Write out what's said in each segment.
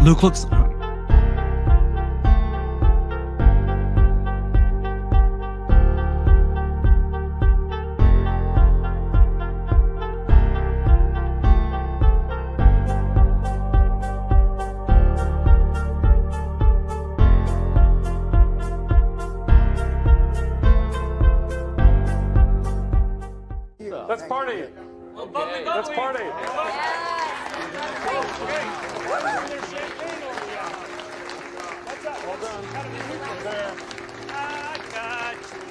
Luke looks. Let's party. Let's party. Well done. There. I got you.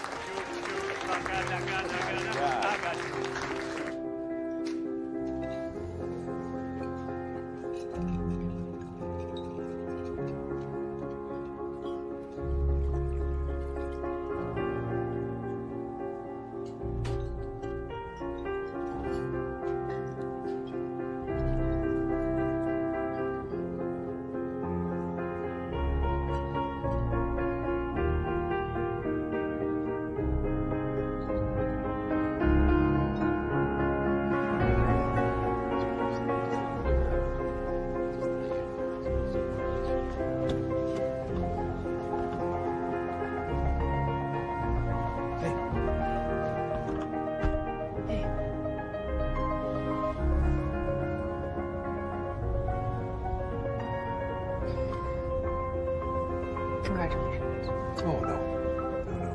Congratulations. Oh, no. No.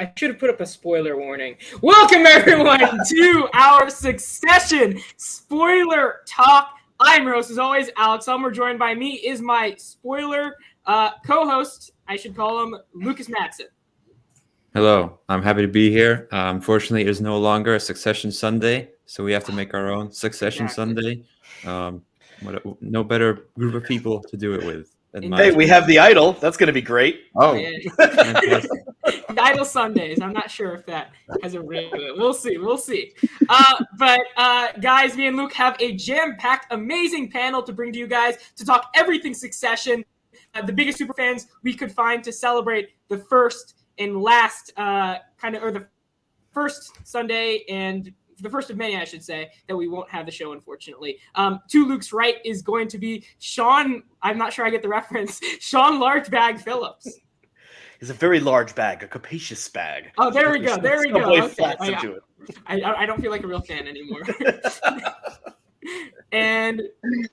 I should have put up a spoiler warning. Welcome, everyone, to our Succession spoiler talk. I'm your host, as always, Alex Elmer. Joined by me is my spoiler co-host, I should call him, Lucas Matson. Hello, I'm happy to be here. Unfortunately, it is no longer a Succession Sunday, so we have to make our own Succession Sunday. No better group of people to do it with. Hey, we have the Idol. That's going to be great. Oh, Idle Sundays. I'm not sure if that has a ring to it. We'll see. But guys, me and Luke have a jam-packed, amazing panel to bring to you guys to talk everything Succession. The biggest superfans we could find to celebrate the first and last the first Sunday and the first of many, I should say, that we won't have the show, unfortunately. To Luke's right is going to be Sean. I'm not sure I get the reference. Sean Large Bag Phillips. It's a very large bag, a capacious bag. Oh, there we go. Okay. I don't feel like a real fan anymore. And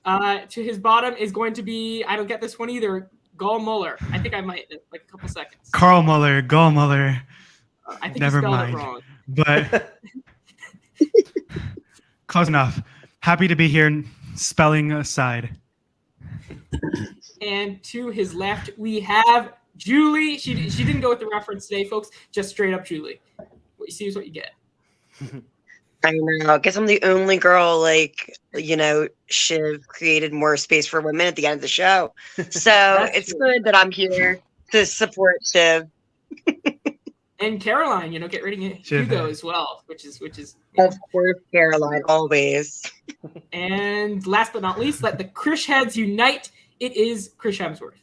to his bottom is going to be, I don't get this one either, Gall Muller. I think I might, like a couple seconds. Carl Muller, Gall Muller. I think Never you spelled mind. it wrong. But close enough. Happy to be here, spelling aside. And to his left, we have Julie. She didn't go with the reference today, folks. Just straight up Julie. What you see is what you get. I know. I guess I'm the only girl, Shiv created more space for women at the end of the show. So That's it's true. good that I'm here to support Shiv. And Caroline, get rid of Shiv. Hugo as well, which is. Of course, Caroline, always. And last but not least, let the Krish heads unite. It is Chris Hemsworth.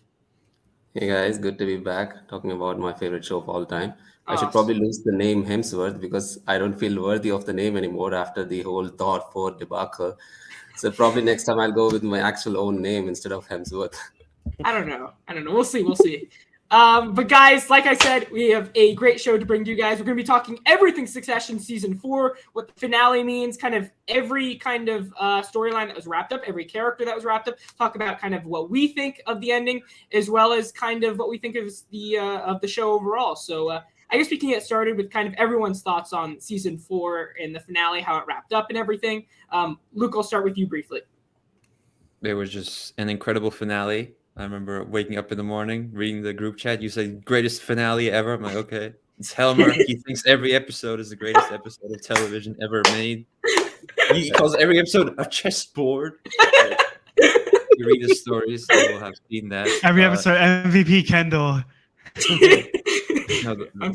Hey guys, good to be back talking about my favorite show of all time. I should Awesome. probably lose the name Hemsworth because I don't feel worthy of the name anymore after the whole Thor 4 debacle. So probably next time I'll go with my actual own name instead of Hemsworth. I don't know. We'll see. But guys, like I said, we have a great show to bring to you guys. We're going to be talking everything Succession season 4, what the finale means, kind of every kind of storyline that was wrapped up, every character that was wrapped up. Talk about kind of what we think of the ending, as well as kind of what we think of the show overall. So I guess we can get started with kind of everyone's thoughts on season 4 and the finale, how it wrapped up and everything. Luke, I'll start with you briefly. It was just an incredible finale. I remember waking up in the morning, reading the group chat. You said greatest finale ever. I'm like, okay, it's Helmer. He thinks every episode is the greatest episode of television ever made. He calls every episode a chessboard. You read the stories, so we'll have seen that. Every episode, MVP Kendall.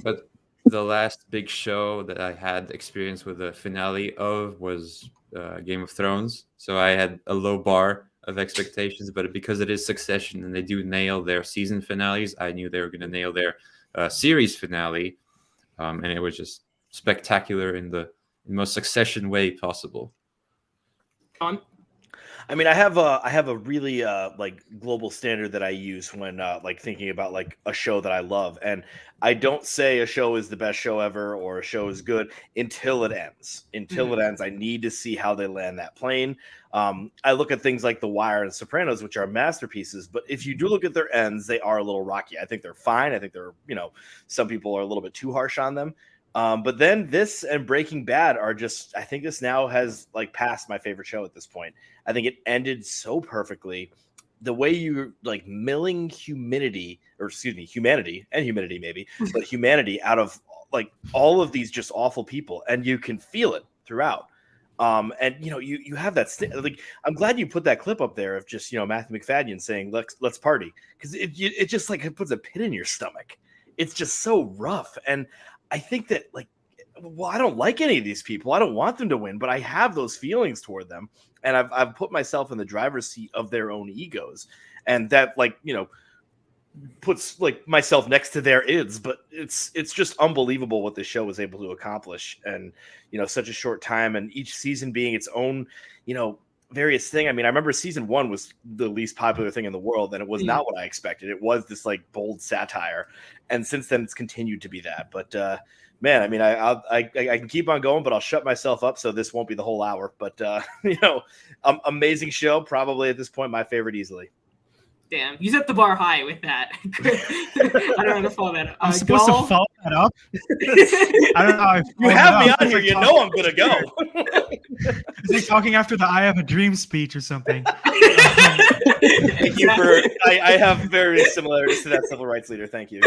But the last big show that I had experience with the finale of was Game of Thrones. So I had a low bar of expectations, but because it is Succession and they do nail their season finales, I knew they were going to nail their series finale, and it was just spectacular in the most Succession way possible. John? I mean, I have a really global standard that I use when thinking about a show that I love, and I don't say a show is the best show ever or a show is good until it ends. Until it ends, I need to see how they land that plane. I look at things like The Wire and Sopranos, which are masterpieces, but if you do look at their ends, they are a little rocky. I think they're fine. I think they're some people are a little bit too harsh on them. But then this and Breaking Bad are just, I think this now has passed my favorite show at this point. I think it ended so perfectly. The way you're milling humanity and humidity maybe, but humanity out of all of these just awful people, and you can feel it throughout. And you have that I'm glad you put that clip up there of just Matthew McFadden saying let's party, because it just it puts a pit in your stomach. It's just so rough, and I think that I don't like any of these people. I don't want them to win, but I have those feelings toward them, and I've put myself in the driver's seat of their own egos, and that puts myself next to their ids. But it's just unbelievable what this show was able to accomplish, and such a short time, and each season being its own various thing. I mean, I remember season 1 was the least popular thing in the world, and it was not what I expected. It was this bold satire, and since then it's continued to be that. But man, I mean, I can keep on going, but I'll shut myself up, so this won't be the whole hour. But amazing show, probably at this point my favorite easily. Damn, you set the bar high with that. I don't know how to follow that up. I'm supposed to follow that up? I don't know how I You have me on here, you know I'm gonna go. Is he talking after the "I Have a Dream" speech or something? Thank you for. I have various similarities to that civil rights leader. Thank you.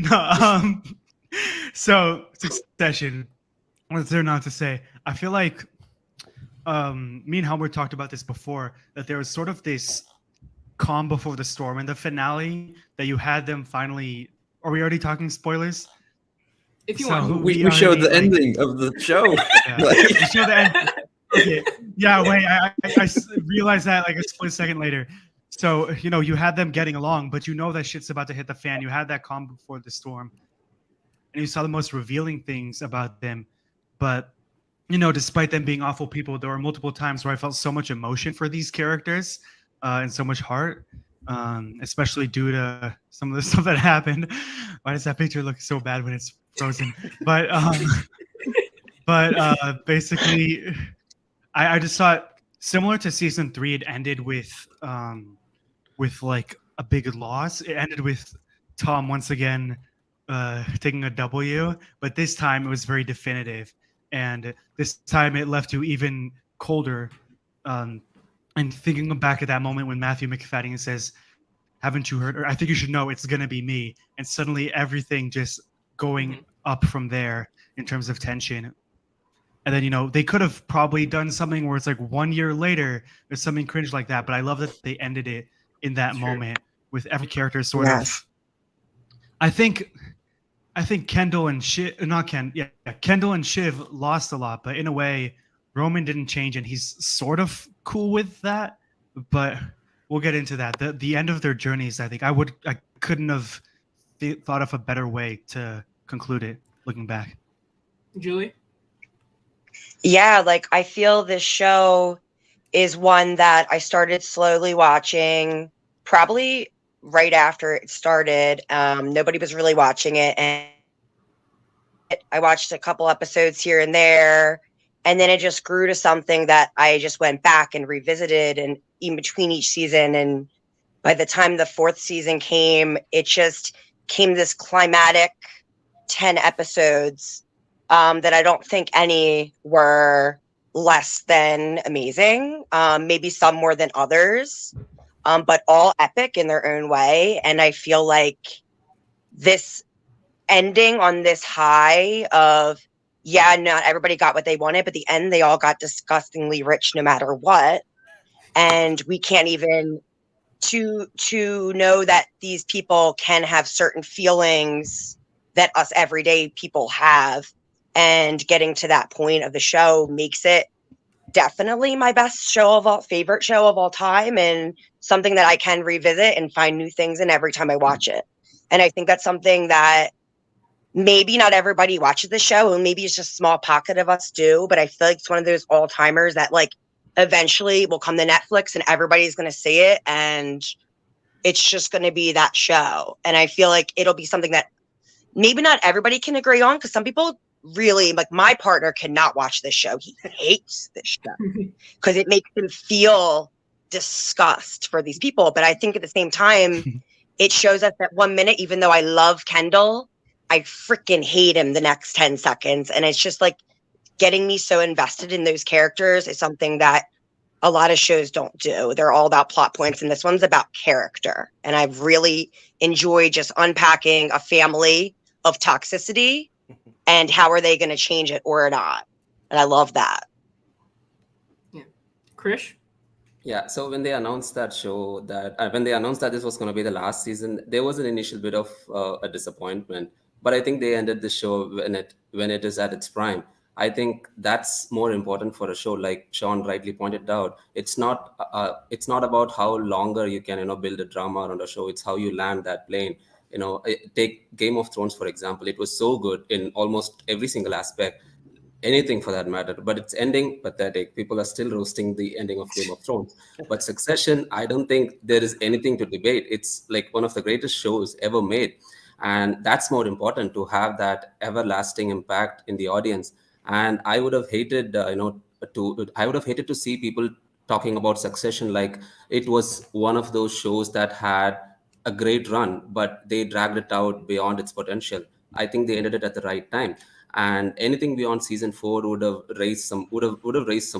No, so Succession. What's there not to say? I feel like me and Helmer talked about this before, that there was sort of this calm before the storm in the finale, that you had them finally. Are we already talking spoilers? If you So want. We showed the ending of the show. Yeah. You show the end. Okay. Yeah, wait, I realized that a split second later. So, you had them getting along, but that shit's about to hit the fan. You had that calm before the storm. And you saw the most revealing things about them. But, despite them being awful people, there were multiple times where I felt so much emotion for these characters and so much heart, especially due to some of the stuff that happened. Why does that picture look so bad when it's frozen? But basically, I just thought, similar to season 3, it ended with a big loss. It ended with Tom once again taking a W, but this time it was very definitive, and this time it left you even colder. And thinking back at that moment when Matthew McFadden says, "Haven't you heard?" or "I think you should know it's gonna be me," and suddenly everything just going up from there in terms of tension. And then, they could have probably done something where it's like 1 year later, there's something cringe like that. But I love that they ended it in that moment with every character sort Yes. of. I think Kendall and Kendall and Shiv lost a lot, but in a way, Roman didn't change, and he's sort of cool with that. But we'll get into that. The end of their journeys, I think I couldn't have thought of a better way to conclude it. Looking back, Julie. Yeah, like I feel this show is one that I started slowly watching, probably right after it started. Nobody was really watching it, and I watched a couple episodes here and there, and then it just grew to something that I just went back and revisited, and in between each season. And by the time the 4th season came, it just came this climatic 10 episodes that I don't think any were less than amazing. Maybe some more than others, but all epic in their own way. And I feel like this ending on this high of, not everybody got what they wanted, but the end, they all got disgustingly rich no matter what. And we can't even to know that these people can have certain feelings that us everyday people have. And getting to that point of the show makes it definitely my favorite show of all time, and something that I can revisit and find new things in every time I watch it. And I think that's something that maybe not everybody watches the show, and maybe it's just a small pocket of us do, but I feel like it's one of those all-timers that like eventually will come to Netflix and everybody's going to see it, and it's just going to be that show. And I feel like it'll be something that maybe not everybody can agree on, because some people really, like my partner cannot watch this show. He hates this show because it makes him feel disgust for these people. But I think at the same time, it shows us that 1 minute, even though I love Kendall, I freaking hate him the next 10 seconds. And it's just like getting me so invested in those characters is something that a lot of shows don't do. They're all about plot points, and this one's about character. And I've really enjoyed just unpacking a family of toxicity and how are they going to change it or not. And I love that. Yeah. Krish? Yeah, so when they announced that show, when they announced that this was going to be the last season, there was an initial bit of a disappointment. But I think they ended the show when it is at its prime. I think that's more important for a show, like Sean rightly pointed out. It's not about how longer you can build a drama around a show. It's how you land that plane. Take Game of Thrones, for example. It was so good in almost every single aspect, anything for that matter, but its ending, pathetic. People are still roasting the ending of Game of Thrones. But Succession, I don't think there is anything to debate. It's like one of the greatest shows ever made. And that's more important, to have that everlasting impact in the audience. And I would have hated, to see people talking about Succession like it was one of those shows that had a great run, but they dragged it out beyond its potential. I think they ended it at the right time, and anything beyond season 4 would have raised some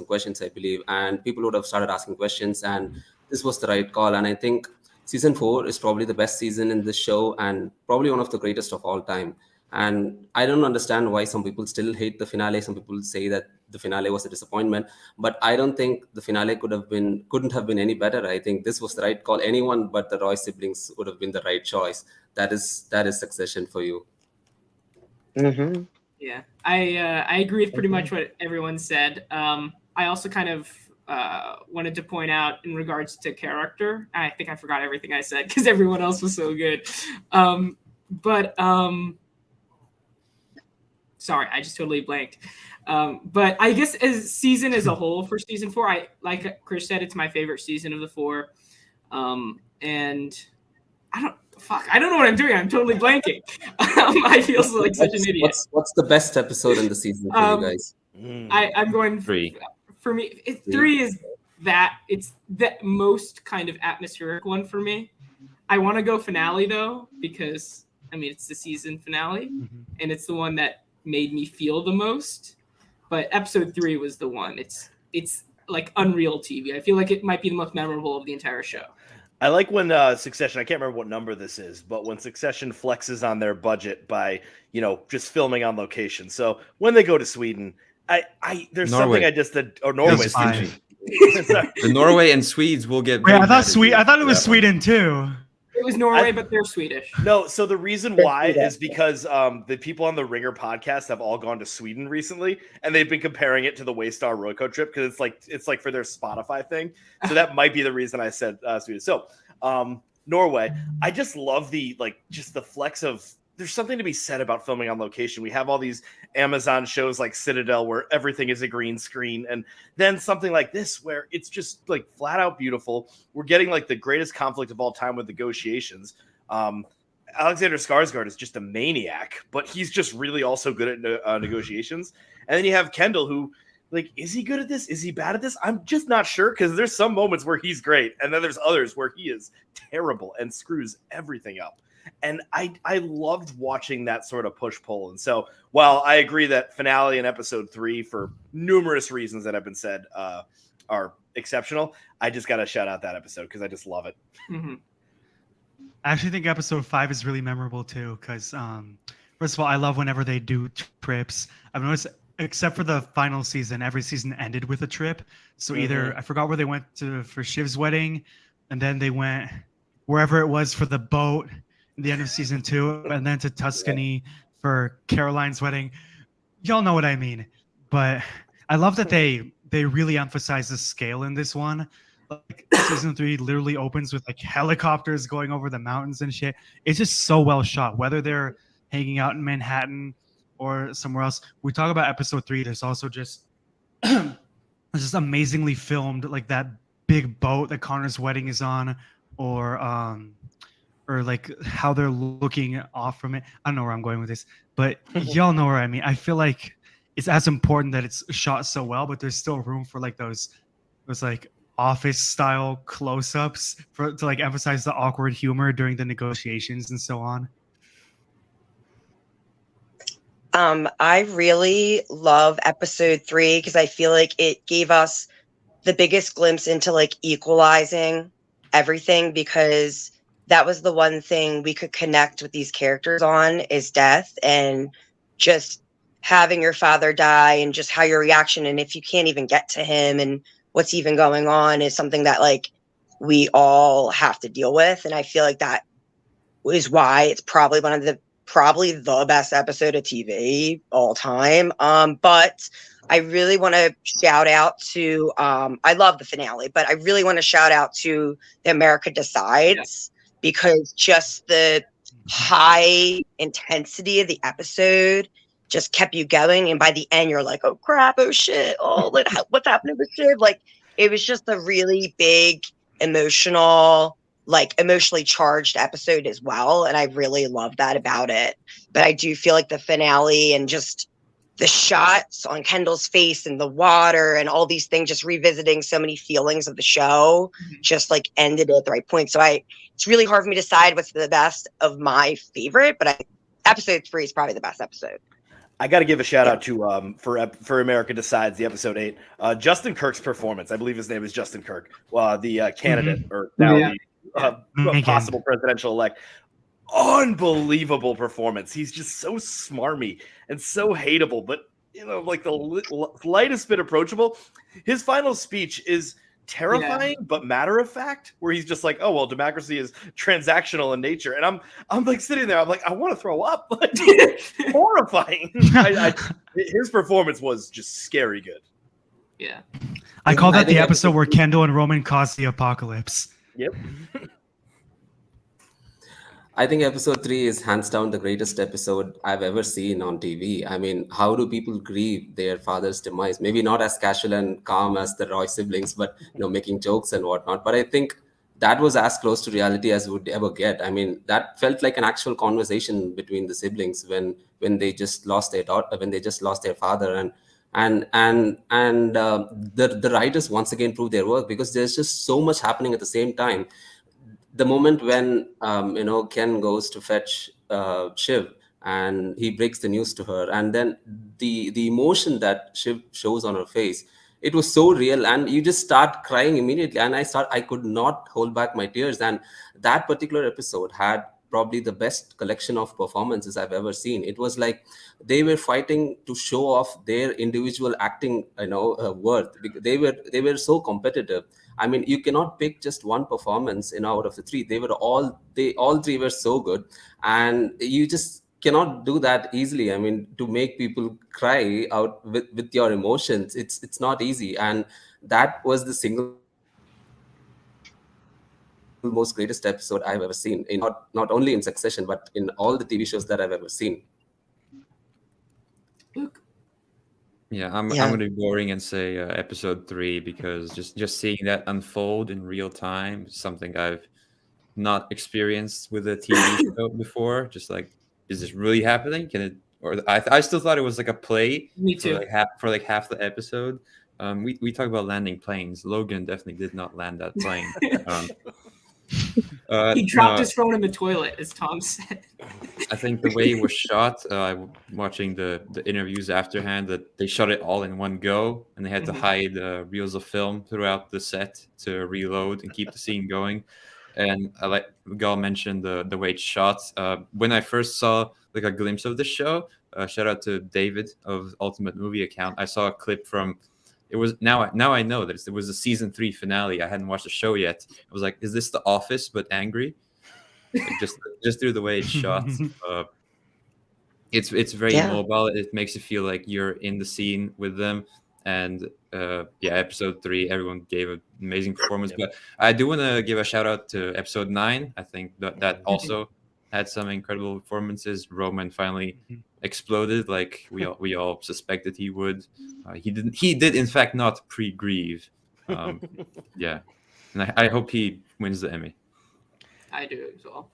questions, I believe, and people would have started asking questions. And this was the right call. And I think season 4 is probably the best season in this show, and probably one of the greatest of all time. And I don't understand why some people still hate the finale. Some people say that the finale was a disappointment, but I don't think the finale couldn't have been any better. I think this was the right call. Anyone but the Roy siblings would have been the right choice. That is Succession for you. Mm-hmm. Yeah, I agree with pretty much what everyone said. I also kind of wanted to point out in regards to character. I think I forgot everything I said because everyone else was so good. Sorry, I just totally blanked. But I guess as season as a whole for season 4, like Chris said, it's my favorite season of the 4. And I don't know what I'm doing. I'm totally blanking. I feel like such an idiot. What's the best episode in the season for you guys? I'm going 3. For me, 3 is that it's the most kind of atmospheric one for me. I want to go finale though, because it's the season finale, and it's the one that made me feel the most. But episode 3 was the one. It's like unreal TV. I feel like it might be the most memorable of the entire show. I like when Succession, I can't remember what number this is, but when Succession flexes on their budget by, just filming on location. So when they go to Sweden, there's Norway. something I just did, or Norway. It's fine. Sorry. The Norway and Swedes will get. Wait, very I mad thought at you I thought it for was that one. Sweden too. It was Norway, but they're Swedish. No, so the reason why is because the people on the Ringer podcast have all gone to Sweden recently, and they've been comparing it to the Waystar Royco trip because it's like for their Spotify thing. So that might be the reason I said Sweden. So Norway, I just love the flex of. There's something to be said about filming on location. We have all these Amazon shows like Citadel where everything is a green screen, and then something like this where it's just like flat out beautiful. We're getting like the greatest conflict of all time with negotiations. Alexander Skarsgård is just a maniac, but he's just really also good at negotiations. And then you have Kendall, who, like, is he good at this? Is he bad at this? I'm just not sure, because there's some moments where he's great, and then there's others where he is terrible and screws everything up. And I loved watching that sort of push-pull. And so while I agree that finale and episode 3, for numerous reasons that have been said, are exceptional, I just got to shout out that episode because I just love it. Mm-hmm. I actually think episode 5 is really memorable too, because first of all, I love whenever they do trips. I've noticed, except for the final season, every season ended with a trip. So either I forgot where they went to for Shiv's wedding, and then they went wherever it was for the boat in the end of season 2, and then to Tuscany for Caroline's wedding. Y'all know what I mean. But I love that they really emphasize the scale in this one. Like season 3 literally opens with like helicopters going over the mountains and shit. It's just so well shot, whether they're hanging out in Manhattan or somewhere else. We talk about episode 3. There's also just just amazingly filmed, like that big boat that Connor's wedding is on, or like how they're looking off from it. I don't know where I'm going with this, but y'all know where I mean. I feel like it's as important that it's shot so well, but there's still room for like those like office style close-ups to like emphasize the awkward humor during the negotiations and so on. I really love episode 3 because I feel like it gave us the biggest glimpse into like equalizing everything, because that was the one thing we could connect with these characters on, is death, and just having your father die and just how your reaction, and if you can't even get to him and what's even going on, is something that like we all have to deal with. And I feel like that is why it's probably the best episode of TV all time. But I really want to shout out to, I love the finale, but I really want to shout out to the America Decides, because just the high intensity of the episode just kept you going. And by the end, you're like, oh crap, oh shit, oh, what's happening with Shiv? Like, it was just a really big emotionally charged episode as well. And I really love that about it. But I do feel like the finale and just the shots on Kendall's face and the water and all these things, just revisiting so many feelings of the show, just like ended at the right point. So it's really hard for me to decide what's the best of my favorite, but episode 3 is probably the best episode. I got to give a shout out to for America Decides, the episode 8, Justin Kirk's performance. I believe his name is Justin Kirk, the candidate or now the possible presidential elect. Unbelievable performance. He's just so smarmy and so hateable, but like the lightest bit approachable. His final speech is terrifying, but matter of fact, where he's just like, oh well, democracy is transactional in nature, and I'm like sitting there, I'm like, I want to throw up. Like, horrifying. His performance was just scary good. Yeah, I call that the episode where Kendall and Roman caused the apocalypse. Yep. I think episode 3 is hands down the greatest episode I've ever seen on TV. I mean, how do people grieve their father's demise? Maybe not as casual and calm as the Roy siblings, but making jokes and whatnot. But I think that was as close to reality as would ever get. I mean, that felt like an actual conversation between the siblings when they just lost their daughter, when they just lost their father, and the writers once again proved their work, because there's just so much happening at the same time. The moment when Ken goes to fetch Shiv and he breaks the news to her, and then the emotion that Shiv shows on her face, it was so real, and you just start crying immediately. And I could not hold back my tears. And that particular episode had probably the best collection of performances I've ever seen. It was like they were fighting to show off their individual acting, worth. They were so competitive. I mean, you cannot pick just one performance out of the three. All three were so good, and you just cannot do that easily. I mean, to make people cry out with your emotions, it's not easy. And that was the single most greatest episode I've ever seen, in not only in Succession but in all the TV shows that I've ever seen. Luke? Yeah, I'm going to be boring and say episode 3, because just seeing that unfold in real time is something I've not experienced with a TV show before. Just like, is this really happening? Can it? Or I still thought it was like a play. Me too. For half the episode. We talk about landing planes. Logan definitely did not land that plane. He dropped his phone in the toilet, as Tom said. I think the way it was shot, watching the interviews afterhand, that they shot it all in one go, and they had to hide reels of film throughout the set to reload and keep the scene going. And I like Gal mentioned the way it's shot. When I first saw like a glimpse of the show, shout out to David of Ultimate Movie Account. I saw a clip from. It was now I know that it was a season 3 finale. I hadn't watched the show yet. I was like, is this The Office but angry? Like, just through the way it's shot. It's very mobile. It makes you feel like you're in the scene with them. And episode 3, everyone gave an amazing performance. But I do want to give a shout out to episode 9. I think that also had some incredible performances. Roman finally exploded like we all suspected he would. He did in fact not pre-grieve. And I hope he wins the Emmy. I do as well.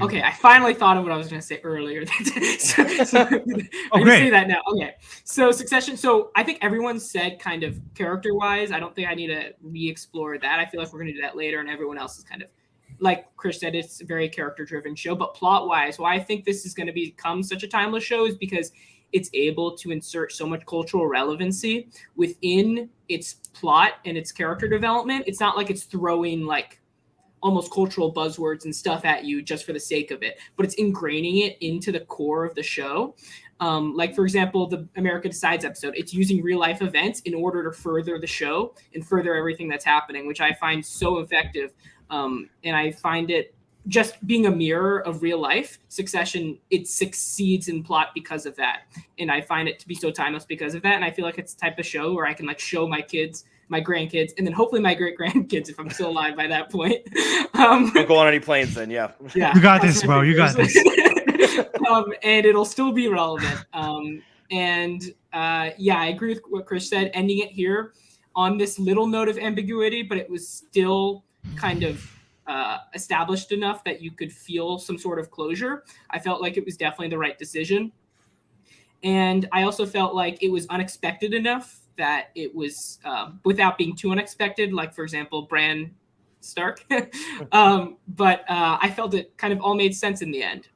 Okay, I finally thought of what I was going to say earlier. so I can say that now. Okay, so Succession. So I think everyone said kind of character-wise. I don't think I need to re-explore that. I feel like we're going to do that later, and everyone else is kind of, like Chris said, it's a very character-driven show. But plot-wise, why I think this is going to become such a timeless show is because it's able to insert so much cultural relevancy within its plot and its character development. It's not like it's throwing like almost cultural buzzwords and stuff at you just for the sake of it, but it's ingraining it into the core of the show. Like, for example, the America Decides episode, it's using real life events in order to further the show and further everything that's happening, which I find so effective. And I find it just being a mirror of real life. Succession, it succeeds in plot because of that. And I find it to be so timeless because of that. And I feel like it's the type of show where I can like show my kids, my grandkids, and then hopefully my great grandkids if I'm still alive by that point. Don't go on any planes then, yeah. You got this, bro. You got this. And it'll still be relevant. I agree with what Chris said, ending it here on this little note of ambiguity, but it was still kind of established enough that you could feel some sort of closure. I felt like it was definitely the right decision. And I also felt like it was unexpected enough that it was without being too unexpected, like, for example, Bran Stark. But I felt it kind of all made sense in the end.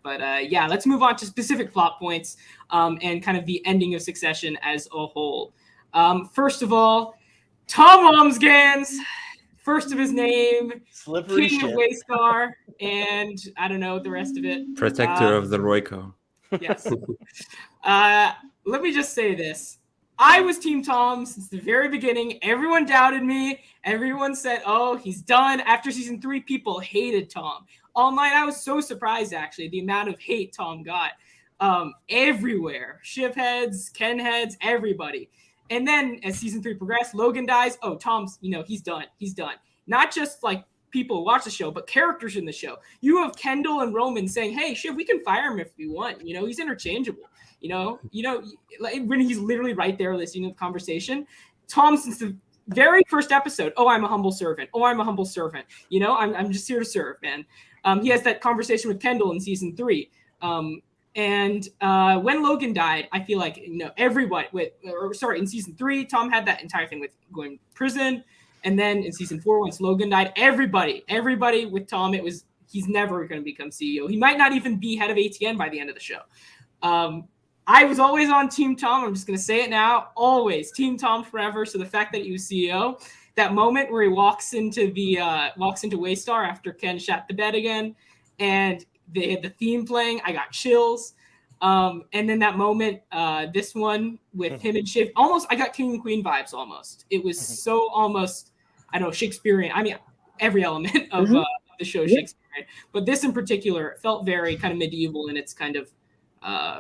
Let's move on to specific plot points and kind of the ending of Succession as a whole. First of all, Tom Wamsgans, first of his name, Slippery King shit. of Waystar, and I don't know the rest of it. Protector of the Royco. Yes. Let me just say this. I was Team Tom since the very beginning. Everyone doubted me. Everyone said, oh, he's done. After season 3, people hated Tom. Online, I was so surprised, actually, the amount of hate Tom got. Everywhere. Shiv heads, Ken heads, everybody. And then as season 3 progressed, Logan dies. Oh, Tom's, he's done. He's done. Not just like people who watch the show, but characters in the show. You have Kendall and Roman saying, hey, Shiv, we can fire him if we want. He's interchangeable. Like when he's literally right there listening to the conversation. Tom, since the very first episode, oh, I'm a humble servant. Oh, I'm a humble servant. I'm just here to serve, man. He has that conversation with Kendall in season 3. And when Logan died, I feel like, everybody in season 3, Tom had that entire thing with going to prison. And then in season 4, once Logan died, everybody with Tom, he's never going to become CEO. He might not even be head of ATN by the end of the show. I was always on Team Tom. I'm just going to say it now. Always Team Tom forever. So the fact that he was CEO, that moment where he walks into Waystar after Ken shot the bed again, and they had the theme playing, I got chills. And then that moment, this one with him and Shiv, almost I got King and Queen vibes almost. It was so almost, I don't know, Shakespearean. I mean, every element of the show Shakespearean, but this in particular felt very kind of medieval in its kind of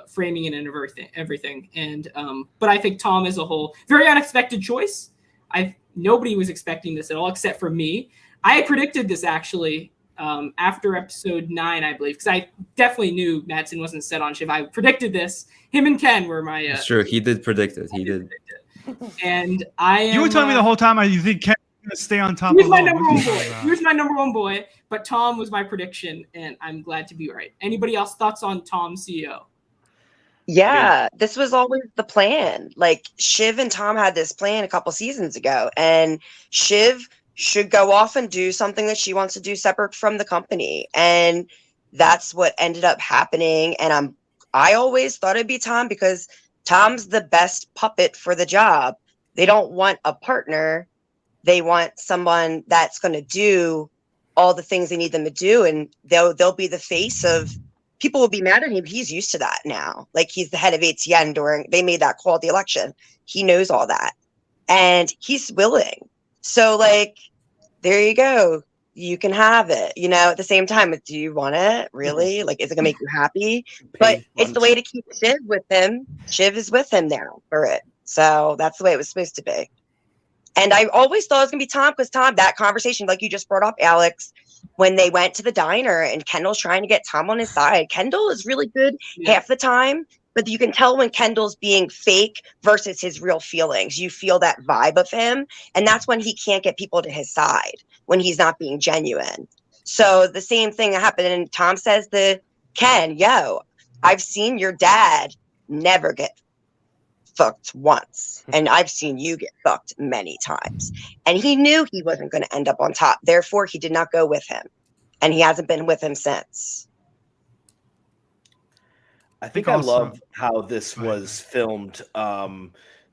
framing and everything. And but I think Tom as a whole, very unexpected choice. Nobody was expecting this at all except for me. I predicted this actually after episode 9, I believe, because I definitely knew Matsson wasn't set on Shiv. I predicted this. Him and Ken were my. It's true. He did predict it. He did. And I am. You were telling me the whole time you think Ken was gonna stay on top. He was my alone. number What one are you boy. talking about? He was my number one boy. But Tom was my prediction, and I'm glad to be right. Anybody else thoughts on Tom CEO? Yeah, this was always the plan. Like Shiv and Tom had this plan a couple seasons ago, and Shiv should go off and do something that she wants to do separate from the company. And that's what ended up happening. And I always thought it'd be Tom because Tom's the best puppet for the job. They don't want a partner. They want someone that's going to do all the things they need them to do. And they'll be the face of, people will be mad at him. He's used to that now. Like he's the head of ATN they made that call at the election. He knows all that. And he's willing. So like, there you go. You can have it, at the same time. Do you want it? Really? Like, is it gonna make you happy? But it's the way to keep Shiv with him. Shiv is with him now for it. So that's the way it was supposed to be. And I always thought it was gonna be Tom because Tom, that conversation, like you just brought up, Alex, when they went to the diner and Kendall's trying to get Tom on his side. Kendall is really good half the time, but you can tell when Kendall's being fake versus his real feelings. You feel that vibe of him. And that's when he can't get people to his side, when he's not being genuine. So the same thing happened. And Tom says to Ken, I've seen your dad never get fucked once. And I've seen you get fucked many times. And he knew he wasn't going to end up on top. Therefore, he did not go with him. And he hasn't been with him since. I think I love how this was filmed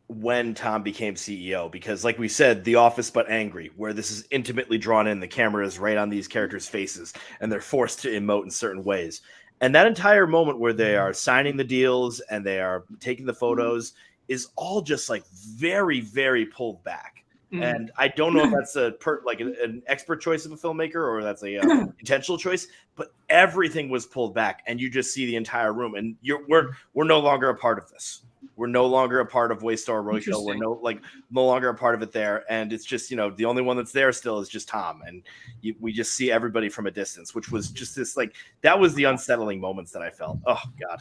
when Tom became CEO, because like we said, The Office but angry, where this is intimately drawn in, the camera is right on these characters' faces and they're forced to emote in certain ways. And that entire moment where they are signing the deals and they are taking the photos is all just like very, very pulled back. And I don't know if that's an expert choice of a filmmaker or that's a intentional choice, but everything was pulled back, and you just see the entire room. And we're no longer a part of this. We're no longer a part of Waystar Royco. We're no longer a part of it there. And it's just the only one that's there still is just Tom, and we just see everybody from a distance, which was just this that was the unsettling moments that I felt. Oh God,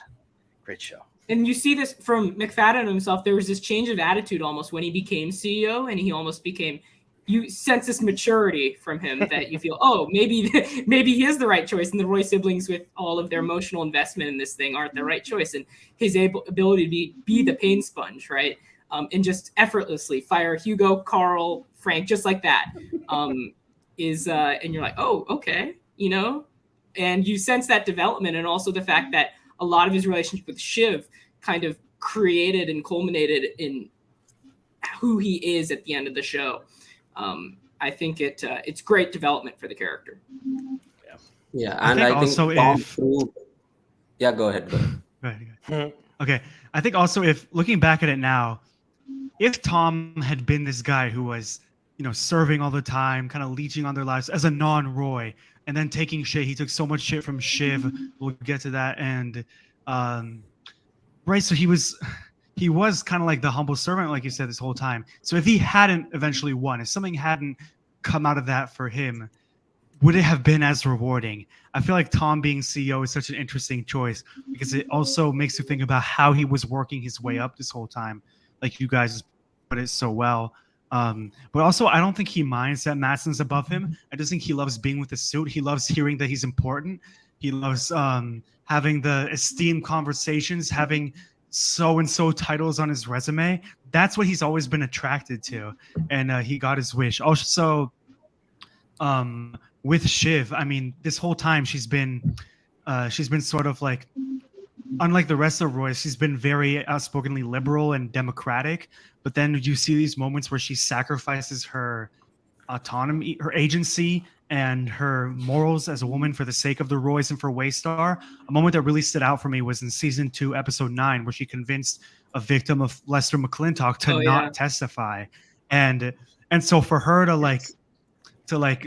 great show. And you see this from McFadden himself. There was this change of attitude almost when he became CEO, and he almost became. You sense this maturity from him that you feel, maybe he is the right choice, and the Roy siblings, with all of their emotional investment in this thing, aren't the right choice. And his ability to be the pain sponge, right, and just effortlessly fire Hugo, Carl, Frank, just like that, and you're like, oh, okay, and you sense that development, and also the fact that a lot of his relationship with Shiv kind of created and culminated in who he is at the end of the show. I think it's great development for the character. Yeah, and I think Tom proved. Yeah, go ahead. Okay, I think also, if looking back at it now, if Tom had been this guy who was, serving all the time, kind of leeching on their lives as a non-Roy, and then taking shit. He took so much shit from Shiv. We'll get to that. And right, so he was kind of like the humble servant, like you said, this whole time. So if he hadn't eventually won, if something hadn't come out of that for him, would it have been as rewarding? I feel like Tom being CEO is such an interesting choice because it also makes you think about how he was working his way up this whole time. Like you guys put it so well. But also, I don't think he minds that Matsson's above him. I just think he loves being with the suit. He loves hearing that he's important. He loves having the esteemed conversations, having so-and-so titles on his resume. That's what he's always been attracted to. And he got his wish. Also, with Shiv, I mean, this whole time she's been sort of like unlike the rest of Royce, she's been very outspokenly liberal and democratic. But then you see these moments where she sacrifices her autonomy, her agency, and her morals as a woman for the sake of the Royce and for Waystar. A moment that really stood out for me was in season 2, episode 9, where she convinced a victim of Lester McClintock to not testify, and so for her to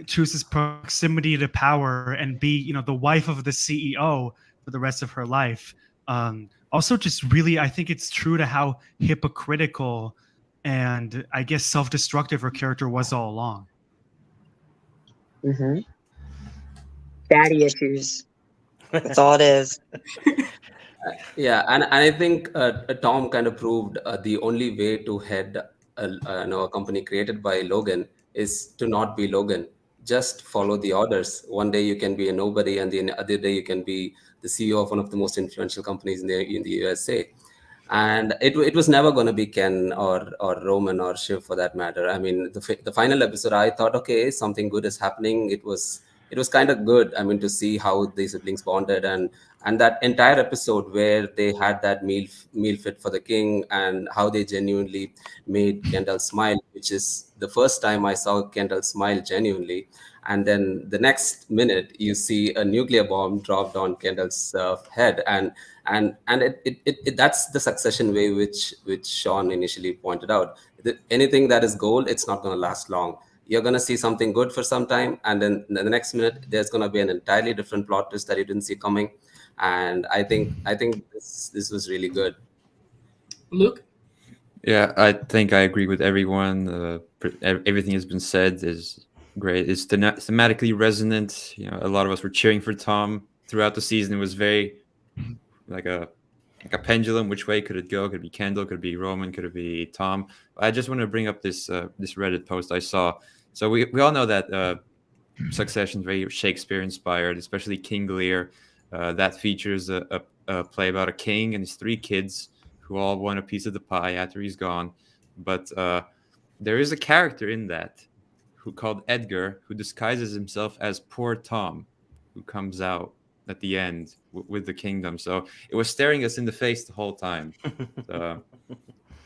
choose this proximity to power and be, the wife of the CEO for the rest of her life. Also, just really, I think it's true to how hypocritical and I guess self-destructive her character was all along. Mm-hmm. Daddy issues. That's all it is. Yeah, and I think Tom kind of proved the only way to head a company created by Logan is to not be Logan. Just follow the orders. One day you can be a nobody, and the other day you can be the CEO of one of the most influential companies in the USA. And it was never going to be Ken or Roman or Shiv for that matter. I mean, the final episode, I thought, okay, something good is happening. It was kind of good. I mean, to see how the siblings bonded, and that entire episode where they had that meal fit for the king, and how they genuinely made Kendall smile, which is the first time I saw Kendall smile genuinely. And then the next minute, you see a nuclear bomb dropped on Kendall's head, and it that's the succession way which Sean initially pointed out. Anything that is gold, it's not going to last long. You're going to see something good for some time, and then the next minute there's going to be an entirely different plot twist that you didn't see coming. And I think this was really good. Luke? Yeah, I think I agree with everyone. Everything has been said is great. It's thematically resonant. A lot of us were cheering for Tom throughout the season. It was very like a pendulum. Which way could it go? Could it be Kendall? Could it be Roman? Could it be Tom? I just want to bring up this Reddit post I saw. So we all know that Succession is very Shakespeare inspired, especially King Lear. That features a play about a king and his 3 kids who all want a piece of the pie after he's gone. But there is a character in that called Edgar, who disguises himself as poor Tom, who comes out at the end with the kingdom. So it was staring us in the face the whole time. So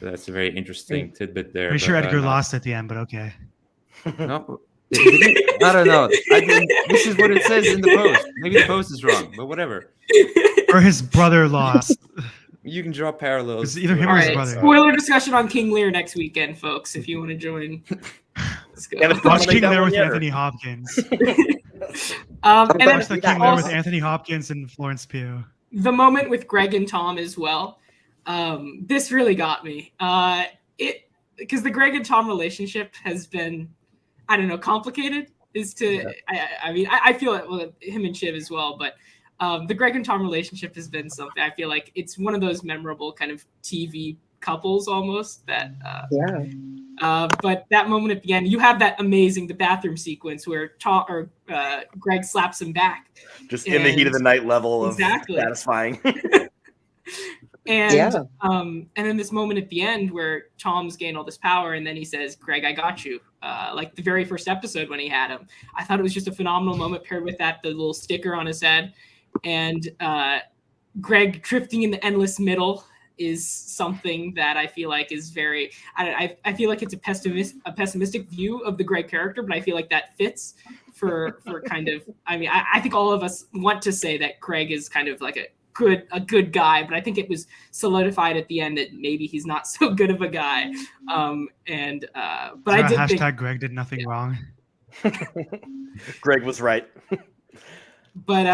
that's a very interesting tidbit there. Pretty sure Edgar lost at the end, but okay. No, I don't know. This is what it says in the post. Maybe the post is wrong, but whatever. Or his brother lost. You can draw parallels. It's either him or his brother. Spoiler discussion on King Lear next weekend, folks, if you want to join. Let's go. Watch King Lear with Anthony Hopkins. And then Watch the King Lear with Anthony Hopkins and Florence Pugh. The moment with Greg and Tom as well. This really got me. Because the Greg and Tom relationship has been, I don't know, complicated. I feel it with him and Shiv as well, but the Greg and Tom relationship has been something. I feel like it's one of those memorable kind of TV couples almost that. But that moment at the end, you have that the bathroom sequence where Greg slaps him back. Just in the heat of the night level of satisfying. And then this moment at the end where Tom's gained all this power, and then he says, "Greg, I got you." Like the very first episode when he had him, I thought it was just a phenomenal moment. Paired with the little sticker on his head, and Greg drifting in the endless middle is something that I feel like is very. I feel like it's a pessimistic view of the Greg character, but I feel like that fits for kind of. I mean, I think all of us want to say that Greg is kind of like a good guy, but I think it was solidified at the end that maybe he's not so good of a guy. But I did hashtag Greg did nothing wrong. Greg was right. But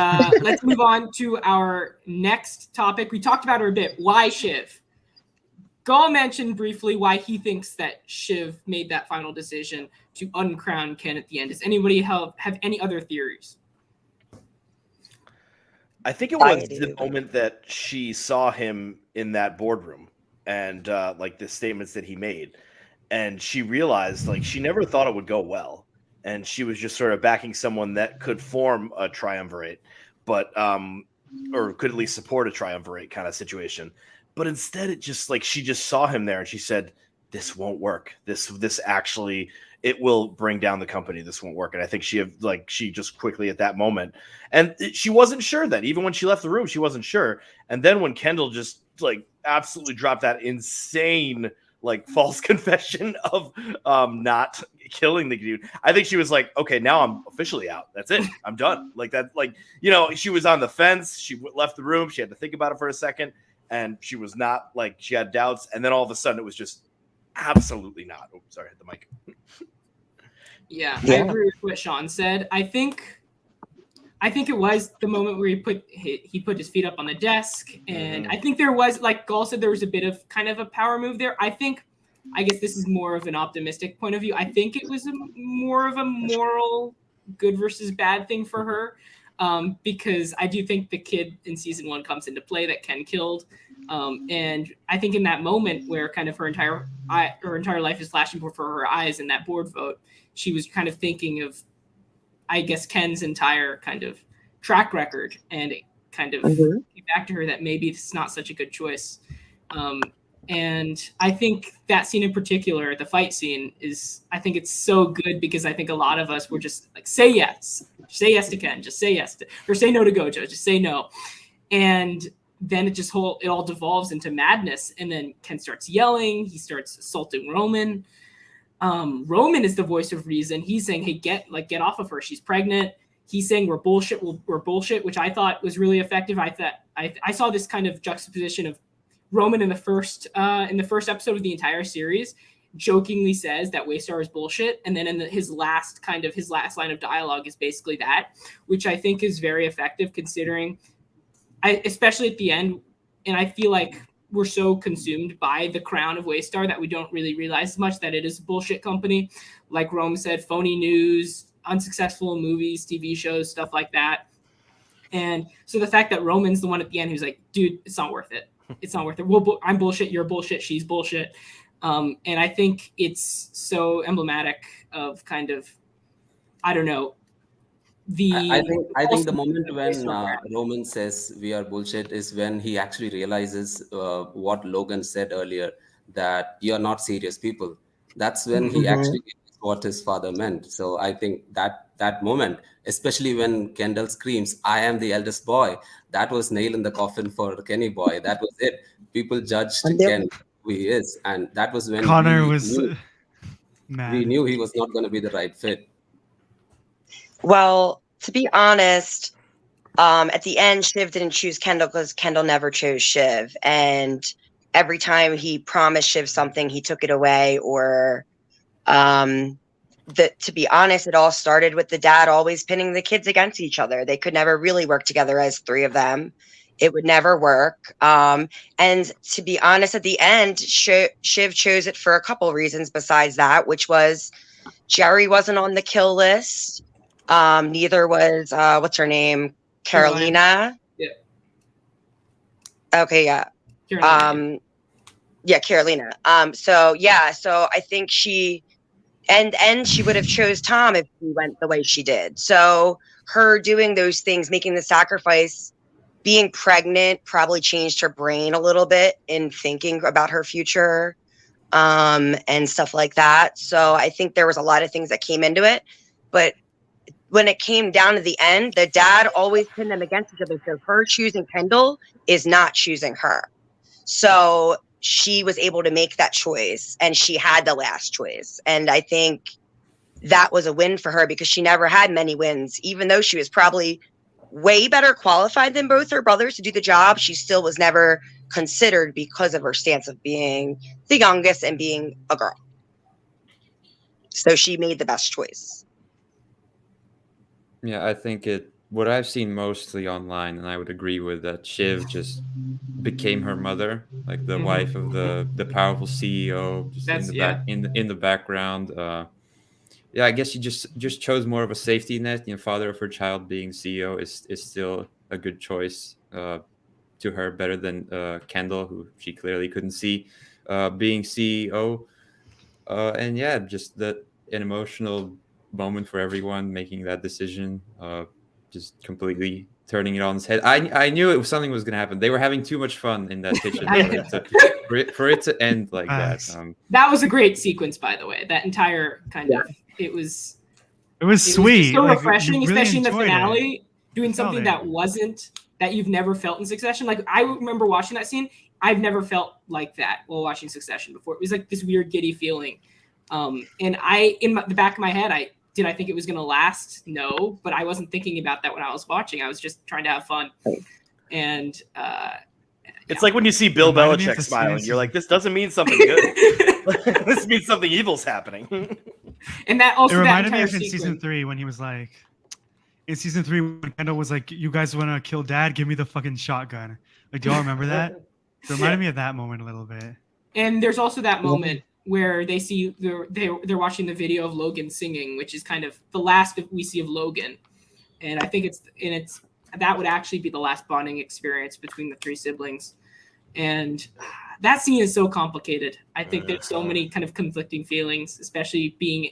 let's move on to our next topic. We talked about her a bit. Why Shiv? Gaul mentioned briefly why he thinks that Shiv made that final decision to uncrown Ken at the end. Does anybody have any other theories? I think it was the moment that she saw him in that boardroom and like the statements that he made. And she realized like she never thought it would go well. And she was just sort of backing someone that could form a triumvirate, but or could at least support a triumvirate kind of situation. But instead it just like she just saw him there and she said, this won't work. This actually, it will bring down the company. This won't work. And I think she just quickly at that moment, and she wasn't sure then, even when she left the room, she wasn't sure. And then when Kendall just like absolutely dropped that insane like false confession of not killing the dude, I think she was like, okay, now I'm officially out. That's it. I'm done. Like that, like, you know, she was on the fence. She left the room. She had to think about it for a second, and she was not like, she had doubts. And then all of a sudden it was just absolutely not. Oh, sorry, I hit the mic. Yeah, I agree with what Sean said. I think it was the moment where he put his feet up on the desk, and I think there was, like Gall said, there was a bit of kind of a power move there. I guess this is more of an optimistic point of view. I think it was more of a moral good versus bad thing for her, because I do think the kid in season 1 comes into play that Ken killed, and I think in that moment where kind of her entire life is flashing before her eyes in that board vote, she was kind of thinking of, I guess, Ken's entire kind of track record, and it kind of came back to her that maybe it's not such a good choice. And I think that scene in particular, the fight scene, I think it's so good because I think a lot of us were just like, say yes to Ken, just say yes or say no to Gojo, just say no. And then it all devolves into madness. And then Ken starts yelling, he starts assaulting Roman. Roman is the voice of reason. He's saying, hey, get off of her. She's pregnant. He's saying we're bullshit, which I thought was really effective. I saw this kind of juxtaposition of Roman in the first episode of the entire series jokingly says that Waystar is bullshit. And then in his last line of dialogue is basically that, which I think is very effective considering, especially at the end. And I feel like we're so consumed by the crown of Waystar that we don't really realize as much that it is a bullshit company. Like Rome said, phony news, unsuccessful movies, TV shows, stuff like that. And so the fact that Roman's the one at the end who's like, dude, it's not worth it. It's not worth it. Well, I'm bullshit. You're bullshit. She's bullshit. And I think it's so emblematic of kind of, I don't know, I think the moment when Roman says we are bullshit is when he actually realizes what Logan said earlier, that you're not serious people. That's when he actually realized what his father meant. So I think that moment, especially when Kendall screams, I am the eldest boy, that was nail in the coffin for Kenny Boy. That was it. People judged Ken who he is. And that was when Connor was mad. We knew he was not going to be the right fit. Well, to be honest, at the end, Shiv didn't choose Kendall because Kendall never chose Shiv. And every time he promised Shiv something, he took it away. Or, to be honest, it all started with the dad always pinning the kids against each other. They could never really work together as 3 of them. It would never work. And to be honest, at the end, Shiv chose it for a couple reasons besides that, which was Jerry wasn't on the kill list. Neither was what's her name, Carolina. Yeah. Okay, yeah. Carolina. Carolina. So I think she would have chose Tom if she went the way she did. So her doing those things, making the sacrifice, being pregnant, probably changed her brain a little bit in thinking about her future, and stuff like that. So I think there was a lot of things that came into it, but when it came down to the end, the dad always pinned them against each other. So her choosing Kendall is not choosing her. So she was able to make that choice, and she had the last choice. And I think that was a win for her because she never had many wins. Even though she was probably way better qualified than both her brothers to do the job, she still was never considered because of her stance of being the youngest and being a girl. So she made the best choice. Yeah, I think what I've seen mostly online, and I would agree with that, Shiv just became her mother, like the wife of the powerful CEO, just in the background. I guess she just chose more of a safety net. Father of her child being CEO is still a good choice to her, better than Kendall, who she clearly couldn't see being CEO. Just an emotional moment for everyone making that decision. just completely turning it on its head. I knew it was something was going to happen. They were having too much fun in that kitchen for it to end like that. That was a great sequence, by the way. That entire kind of it was sweet. Was so Like, refreshing, you really especially in the enjoyed finale, doing Felt something it. that you've never felt in Succession. Like I remember watching that scene. I've never felt like that while watching Succession before. It was like this weird giddy feeling. And the back of my head, I think it was going to last? No, but I wasn't thinking about that when I was watching. I was just trying to have fun. And It's like when you see Bill Reminded me of Belichick the smiling, scene- you're like, this doesn't mean something good. This means something evil's happening. and that also It that reminded me entire of in season sequence. 3 when he was like, in season 3 when Kendall was like, "You guys want to kill Dad? Give me the fucking shotgun." Like, do y'all remember that? It reminded me of that moment a little bit. And there's also that moment where they see they're watching the video of Logan singing, which is kind of the last that we see of Logan. And I think that would actually be the last bonding experience between the three siblings. And that scene is so complicated. I think there's so many kind of conflicting feelings, especially being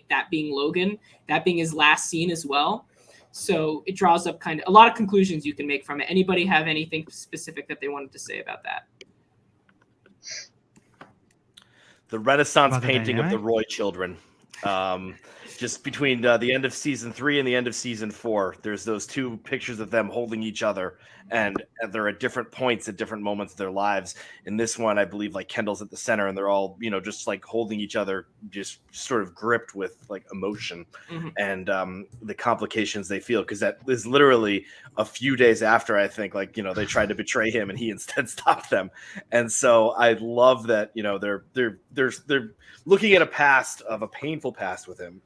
Logan, that being his last scene as well. So it draws up kind of a lot of conclusions you can make from it. Anybody have anything specific that they wanted to say about that? The Renaissance About the painting of the dynamic? Roy children. Just between the end of season 3 and the end of season 4, there's those two pictures of them holding each other, and they're at different points at different moments of their lives. In this one, I believe like Kendall's at the center, and they're all just like holding each other, just sort of gripped with like emotion and the complications they feel, because that is literally a few days after I think they tried to betray him and he instead stopped them. And so I love that they're looking at a painful past with him.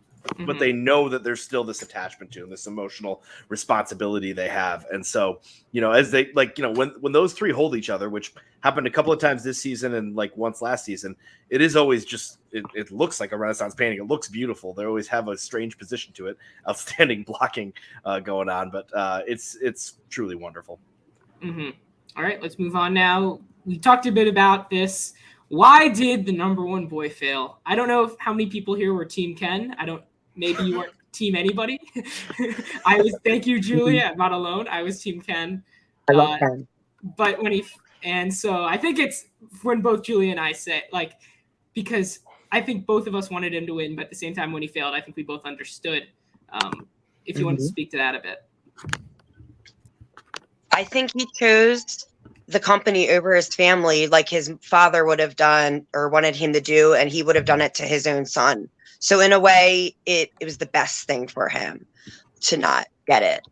But they know that there's still this attachment to him, this emotional responsibility they have. And so, as they when those three hold each other, which happened a couple of times this season and like once last season, it is always just, it looks like a Renaissance painting. It looks beautiful. They always have a strange position to it, outstanding blocking going on, but it's truly wonderful. All right, let's move on now. We talked a bit about this. Why did the number one boy fail? I don't know how many people here were Team Ken. Maybe you weren't Team anybody. Thank you, Julia. I'm not alone. I was Team Ken. I love Ken. But so I think it's when both Julia and I say, because I think both of us wanted him to win, but at the same time when he failed, I think we both understood. If you want to speak to that a bit. I think he chose the company over his family, like his father would have done or wanted him to do, and he would have done it to his own son. So in a way, it was the best thing for him to not get it.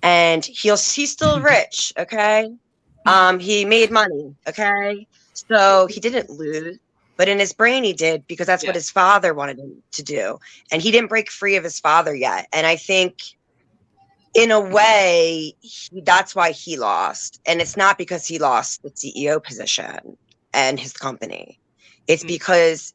And he's still rich, okay? He made money, okay? So he didn't lose, but in his brain he did, because that's what his father wanted him to do. And he didn't break free of his father yet. And I think in a way, that's why he lost. And it's not because he lost the CEO position and his company. It's because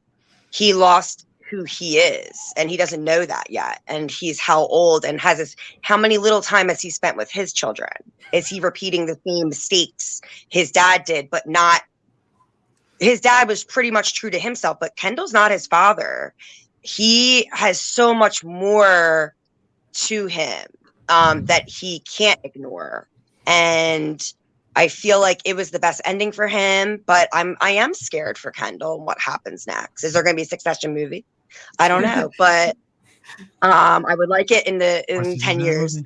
he lost who he is, and he doesn't know that yet. And he's how old and how many little time has he spent with his children? Is he repeating the same mistakes his dad did, but not? His dad was pretty much true to himself, but Kendall's not his father. He has so much more to him that he can't ignore. And I feel like it was the best ending for him, but I am scared for Kendall and what happens next. Is there going to be a Succession movie? I don't know, but I would like it in 10 years,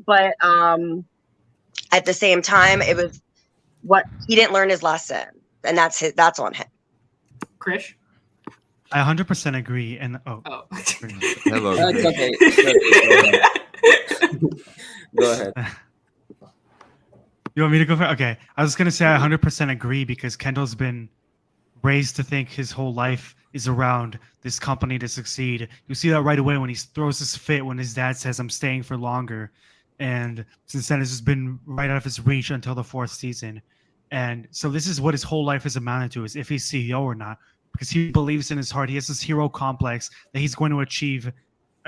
but at the same time, it was what he didn't learn his lesson, and that's on him. Krish? I 100% agree. And Hello. It's okay. Go ahead. You want me to go first? Okay. I was going to say I 100% agree, because Kendall's been raised to think his whole life is around this company to succeed. You see that right away when he throws his fit when his dad says, "I'm staying for longer." And since then, it's just been right out of his reach until the 4th season. And so this is what his whole life is amounted to, is if he's CEO or not, because he believes in his heart. He has this hero complex that he's going to achieve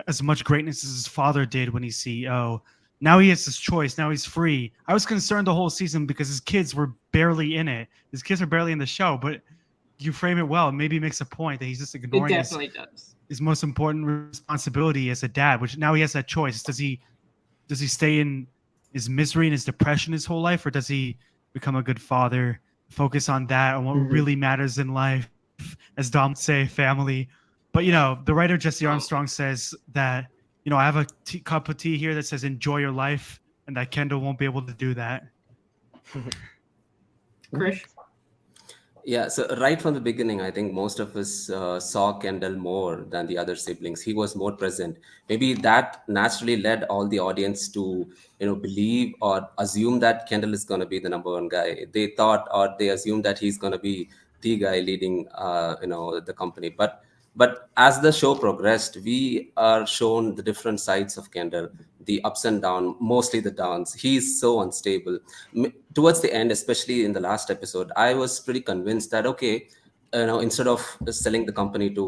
as much greatness as his father did when he's CEO. Now he has his choice. Now he's free. I was concerned the whole season because his kids were barely in it. His kids are barely in the show, but you frame it well. Maybe it makes a point that he's just ignoring his most important responsibility as a dad, which now he has that choice. Does he stay in his misery and his depression his whole life, or does he become a good father, focus on that and what really matters in life, as Dom would say, family? But the writer Jesse Armstrong says that I have a cup of tea here that says enjoy your life, and that Kendall won't be able to do that. Krish? Yeah, so right from the beginning, I think most of us saw Kendall more than the other siblings. He was more present. Maybe that naturally led all the audience to, believe or assume that Kendall is going to be the number one guy. They thought, or they assumed that he's going to be the guy leading, the company. But as the show progressed, we are shown the different sides of Kendall, the ups and downs, mostly the downs. He's so unstable. Towards the end, especially in the last episode, I was pretty convinced that, okay, instead of selling the company to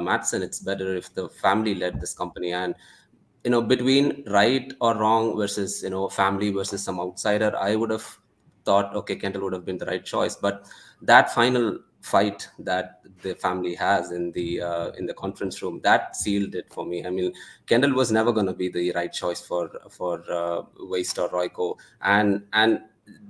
Mattson, it's better if the family led this company. And, between right or wrong versus, family versus some outsider, I would have thought, okay, Kendall would have been the right choice. But that final fight that the family has in the conference room, that sealed it for me. I mean, Kendall was never going to be the right choice for Waste or Royco, and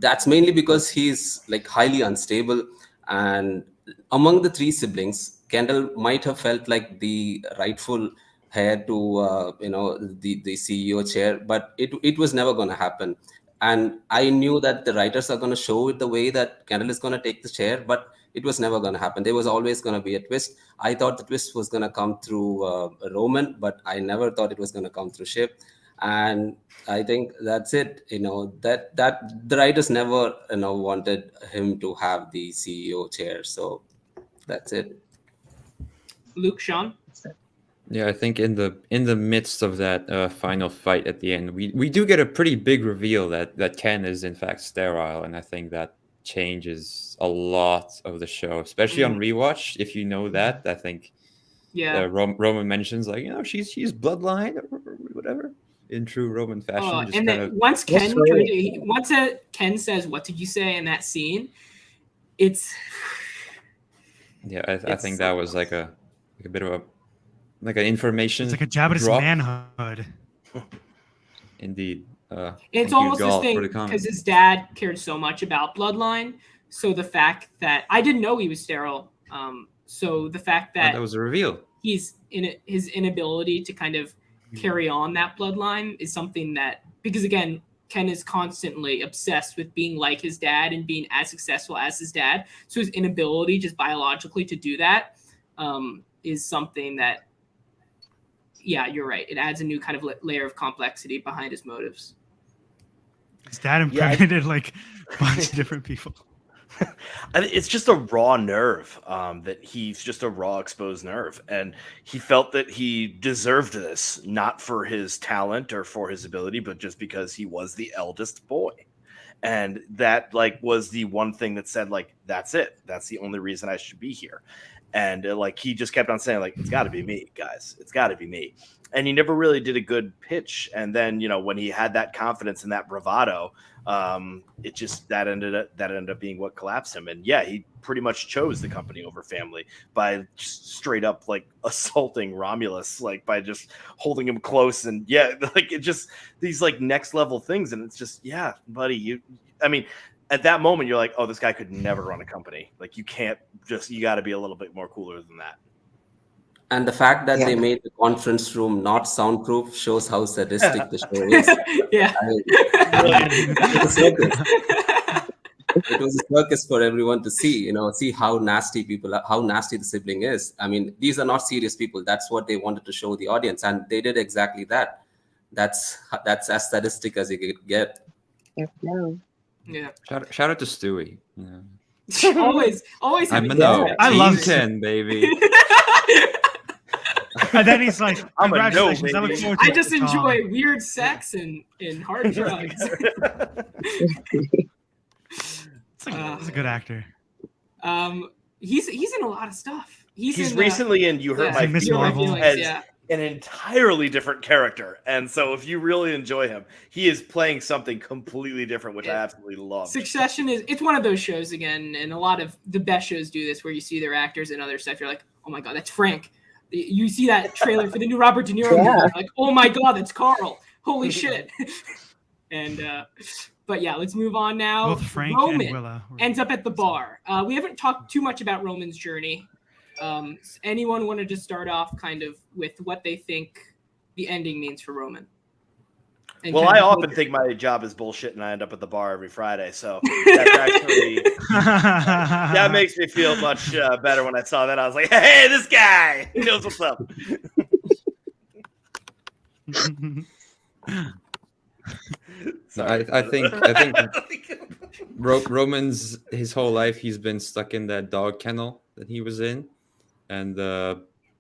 that's mainly because he's like highly unstable. And among the three siblings, Kendall might have felt like the rightful heir to the CEO chair, but it was never going to happen. And I knew that the writers are going to show it the way that Kendall is going to take the chair, but it was never going to happen. There was always going to be a twist. I thought the twist was going to come through Roman, but I never thought it was going to come through Shiv. And I think that's it. That the writers never wanted him to have the CEO chair. So that's it. Luke, Sean? Yeah, I think in the midst of that final fight at the end, we do get a pretty big reveal that Ken is in fact sterile, and I think that changes a lot of the show, especially on rewatch. If you know that, I think Roman mentions like she's bloodline or whatever in true Roman fashion. And then once Ken says, "What did you say?" in that scene, it's I think that was like a bit of an information. It's like a jab at his manhood. Indeed. It's almost this thing because his dad cared so much about bloodline. So the fact that I didn't know he was sterile. So the fact that was a reveal. His inability to kind of carry on that bloodline is something that, because again, Ken is constantly obsessed with being like his dad and being as successful as his dad. So his inability just biologically to do that is something that, you're right. It adds a new kind of layer of complexity behind his motives. His dad impregnated like a bunch of different people. It's just a raw nerve, that he's just a raw exposed nerve. And he felt that he deserved this, not for his talent or for his ability, but just because he was the eldest boy. And that was the one thing that said that's it. That's the only reason I should be here. And he just kept on saying it's got to be me, guys. It's got to be me. And he never really did a good pitch. And then, when he had that confidence and that bravado, it just that ended up being what collapsed him. And he pretty much chose the company over family by just straight up assaulting Romulus, by just holding him close. And it just these next level things. And it's just, buddy, at that moment, you're like, oh, this guy could never run a company. You can't you got to be a little bit more cooler than that. And the fact that they made the conference room not soundproof shows how sadistic the show is. It was a circus for everyone to see, see how nasty the sibling is. I mean, these are not serious people. That's what they wanted to show the audience. And they did exactly that. That's as sadistic as you could get. Yeah. Shout out to Stewie. always. I love Ken, baby. And then he's like, I'm a no, congratulations. baby. I just enjoy weird sex and hard drugs. He's a good actor. He's in a lot of stuff. He's recently in You Hurt My Miss Feelings Marvel. as an entirely different character. And so if you really enjoy him, he is playing something completely different, which I absolutely love. Succession it's one of those shows again, and a lot of the best shows do this where you see their actors and other stuff. You're like, oh my God, that's Frank. You see that trailer for the new Robert De Niro movie, like, oh my God, that's Carl. Holy shit. And but yeah, let's move on now. Both Frank Roman and Willa ends up at the bar. We haven't talked too much about Roman's journey. Anyone want to just start off kind of with what they think the ending means for Roman? And Well, kind I of often think my job is bullshit, and I end up at the bar every Friday. So that's actually that makes me feel much better. When I saw that, I was like, "Hey, this guy, he knows what's up." No, I think Roman's his whole life he's been stuck in that dog kennel that he was in, and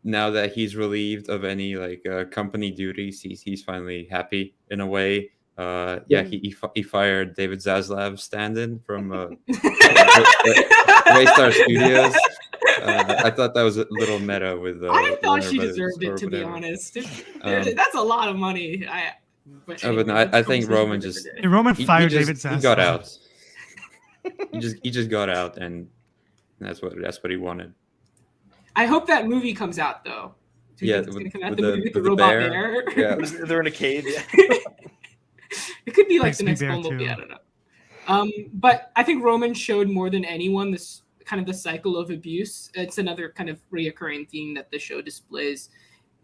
now that he's relieved of any like company duties, he's finally happy in a way. He fired David Zaslav's stand-in from Waystar Studios. I thought that was a little meta with. I thought Warner she Brothers deserved or it, to be whatever. honest. That's a lot of money. But No, I think Roman just Roman fired he David just, he Zaslav. got out. he just got out, and that's what he wanted. I hope that movie comes out though. Do you Yeah, think it's gonna come out, with the the- movie with the with the robot bear. bear. Yeah. They're in a cave. Yeah. It could be like the Pixie next Bear Bumblebee. too. I don't know. But I think Roman showed more than anyone this kind of the cycle of abuse. It's another kind of reoccurring theme that the show displays.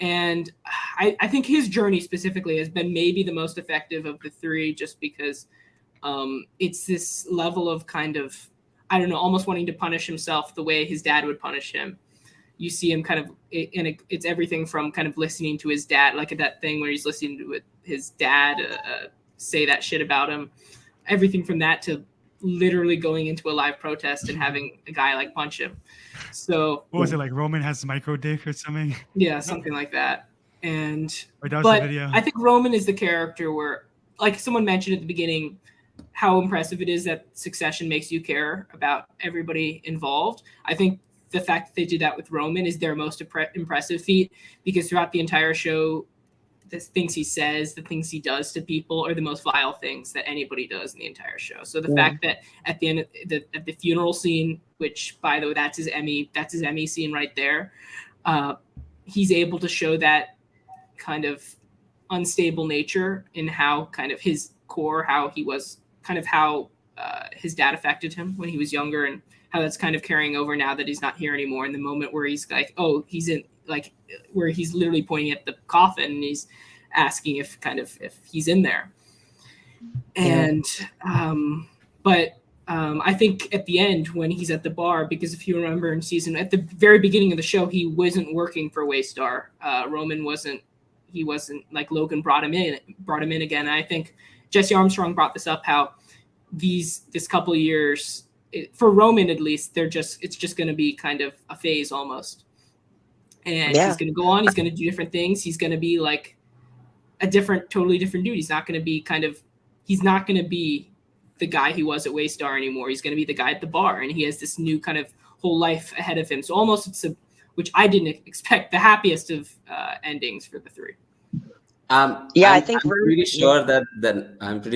And I think his journey specifically has been maybe the most effective of the three, just because it's this level of kind of, I don't know, almost wanting to punish himself the way his dad would punish him. You see him kind of it's everything from kind of listening to his dad, like that thing where he's listening to his dad say that shit about him. Everything from that to literally going into a live protest and having a guy like punch him. So What was it like? Roman has micro dick or something? yeah, something like that. And Or that was but the video. I think Roman is the character where, like someone mentioned at the beginning, how impressive it is that Succession makes you care about everybody involved. I think the fact that they did that with Roman is their most impressive feat, because throughout the entire show, the things he says, the things he does to people are the most vile things that anybody does in the entire show. So the fact that at the end of the funeral scene, which by the way, that's his Emmy scene right there. He's able to show that kind of unstable nature in how kind of his core, how he was kind of how his dad affected him when he was younger, and how that's kind of carrying over now that he's not here anymore. In the moment where he's like, oh, he's in, like where he's literally pointing at the coffin and he's asking if he's in there. And I think at the end when he's at the bar, because if you remember at the very beginning of the show, he wasn't working for Waystar. Roman wasn't like Logan brought him in again. And I think Jesse Armstrong brought this up, how this couple of years, for Roman at least, it's just going to be kind of a phase almost. And he's going to go on, he's going to do different things. He's going to be like a totally different dude. He's not going to be the guy he was at Waystar anymore. He's going to be the guy at the bar, and he has this new kind of whole life ahead of him. So almost which I didn't expect, the happiest of endings for the three. I'm pretty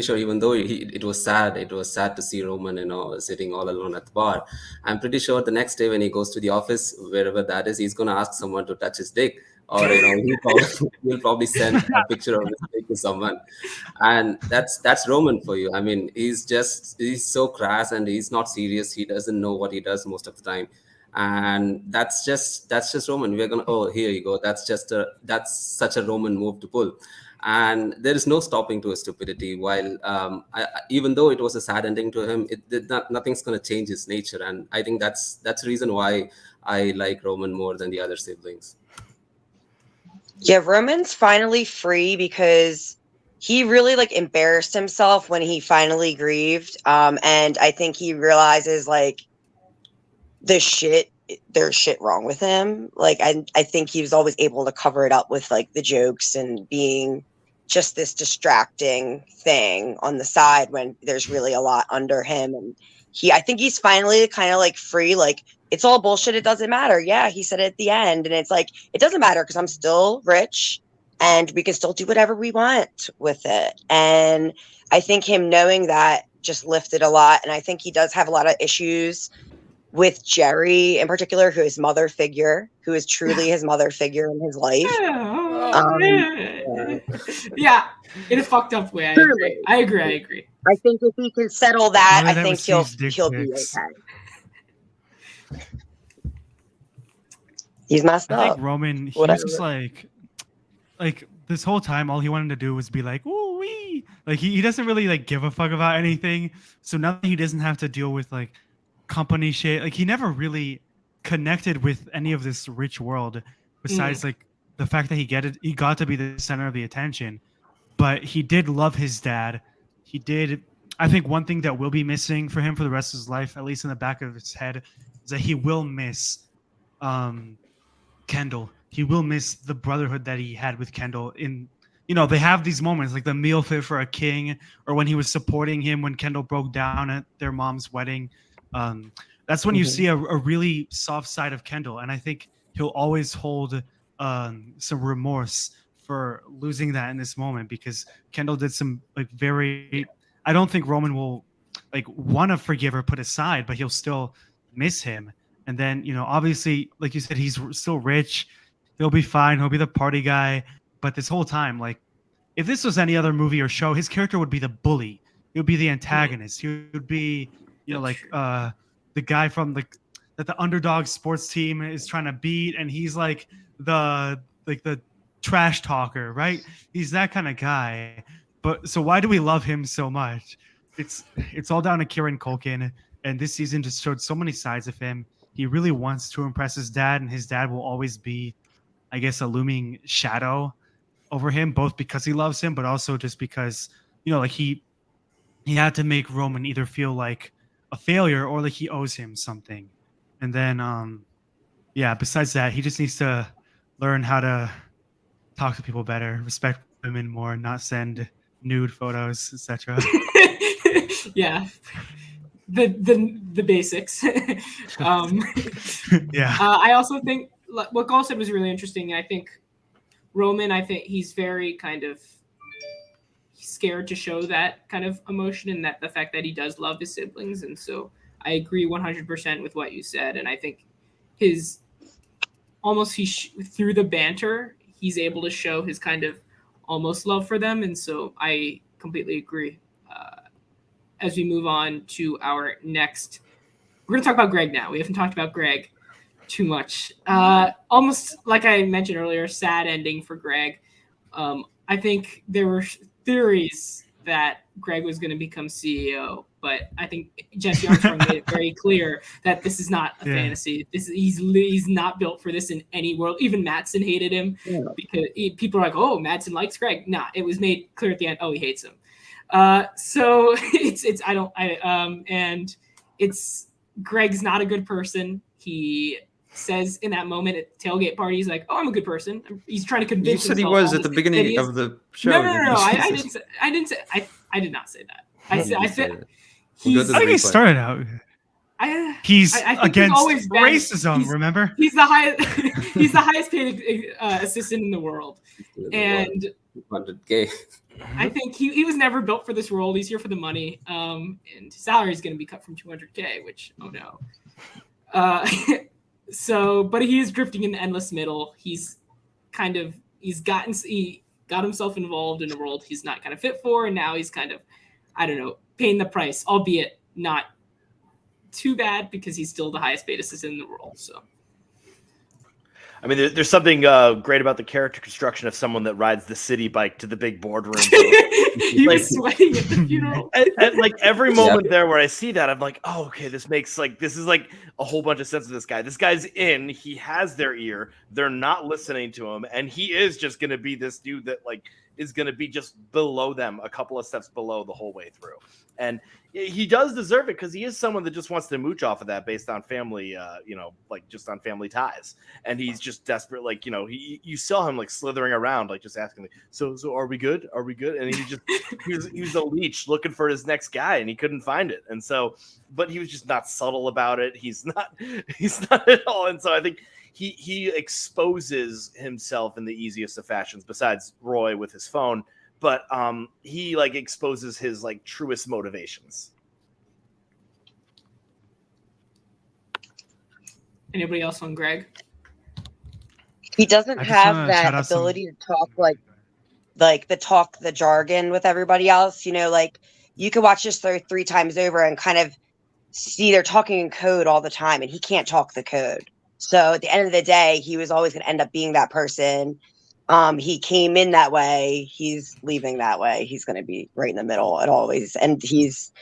sure even though it was sad to see Roman, sitting all alone at the bar. I'm pretty sure the next day when he goes to the office, wherever that is, he's going to ask someone to touch his dick, or he'll probably send a picture of his dick to someone. And that's Roman for you. I mean, he's so crass and he's not serious. He doesn't know what he does most of the time. And that's just Roman. We're gonna, here you go. That's such a Roman move to pull, and there is no stopping to his stupidity. While even though it was a sad ending to him, nothing's gonna change his nature, and I think that's the reason why I like Roman more than the other siblings. Yeah, Roman's finally free because he really like embarrassed himself when he finally grieved, and I think he realizes like there's shit wrong with him. Like I think he was always able to cover it up with like the jokes and being just this distracting thing on the side when there's really a lot under him. And I think he's finally kind of like free, like it's all bullshit, it doesn't matter. Yeah, he said it at the end, and it's like it doesn't matter because I'm still rich and we can still do whatever we want with it. And I think him knowing that just lifted a lot. And I think he does have a lot of issues with Jerry in particular, who is truly his mother figure in his life. Yeah, in a fucked up way. I agree. I think if he can settle that, Only I that think receives dick he'll be pics. okay. He's messed I up. think Roman, he Whatever. was just like this whole time, all he wanted to do was be like, ooh wee. Like he doesn't really like give a fuck about anything. So now that he doesn't have to deal with like company shit, like he never really connected with any of this rich world besides like the fact that he got to be the center of the attention. But he did love his dad. He did. I think one thing that will be missing for him for the rest of his life, at least in the back of his head, is that he will miss Kendall. He will miss the brotherhood that he had with Kendall. They have these moments like the meal fit for a king, or when he was supporting him when Kendall broke down at their mom's wedding. That's when you see a really soft side of Kendall, and I think he'll always hold some remorse for losing that in this moment, because Kendall did some like very. I don't think Roman will like want to forgive or put aside, but he'll still miss him. And then, obviously, like you said, he's still rich. He'll be fine. He'll be the party guy. But this whole time, like, if this was any other movie or show, his character would be the bully. He would be the antagonist. He would be, the guy from that the underdog sports team is trying to beat, and he's like the trash talker, right? He's that kind of guy. But so why do we love him so much? It's all down to Kieran Culkin, and this season just showed so many sides of him. He really wants to impress his dad, and his dad will always be, I guess, a looming shadow over him, both because he loves him, but also just because, he had to make Roman either feel like a failure or like he owes him something. And then, besides that, he just needs to learn how to talk to people better, respect women more, not send nude photos, etc. Yeah. The basics. Yeah. I also think what Gaul said was really interesting. I think Roman, he's very kind of scared to show that kind of emotion, and that the fact that he does love his siblings. And so I agree 100% with what you said. And I think through the banter, he's able to show his kind of almost love for them. And so I completely agree. As we move on to our next, we're going to talk about Greg now. We haven't talked about Greg too much. Almost like I mentioned earlier, sad ending for Greg. I think there were theories that Greg was going to become CEO, but I think Jesse Armstrong made it very clear that this is not a fantasy. He's not built for this in any world. Even Mattson hated him because people are like, "Oh, Mattson likes Greg." Nah, it was made clear at the end. Oh, he hates him. So Greg's not a good person. He says in that moment at tailgate party, he's like, "Oh, I'm a good person." He's trying to convince. You said he was at the beginning of the show. No. I did not say that. I said We'll I think he started out. He's against racism. Remember? He's the highest. He's the highest paid assistant in the world, and 100K. I think he was never built for this role. He's here for the money, and his salary is going to be cut from 200K, which oh no. But he is drifting in the endless middle. He got himself involved in a world he's not kind of fit for, and now he's kind of, I don't know, paying the price, albeit not too bad because he's still the highest paid assistant in the world. So. I mean, there's something great about the character construction of someone that rides the city bike to the big boardroom. He was sweating at the funeral. And like every moment there where I see that, I'm like, oh, okay, this is like a whole bunch of sense of this guy. This guy's in, he has their ear, they're not listening to him, and he is just going to be this dude that like is going to be just below them, a couple of steps below the whole way through. And he does deserve it because he is someone that just wants to mooch off of that based on family, like just on family ties. And he's just desperate. Like, you saw him like slithering around, like just asking, like, so are we good? Are we good? And he was a leech looking for his next guy and he couldn't find it. And so, but he was just not subtle about it. He's not at all. And so I think he exposes himself in the easiest of fashions besides Roy with his phone. But he like exposes his like truest motivations. Anybody else on Greg? He doesn't I just have wanna shout that out some- ability to talk the jargon with everybody else. You know, like you could watch this 3 times over and kind of see they're talking in code all the time, and he can't talk the code. So at the end of the day, he was always going to end up being that person. He came in that way. He's leaving that way. He's going to be right in the middle at always, and he's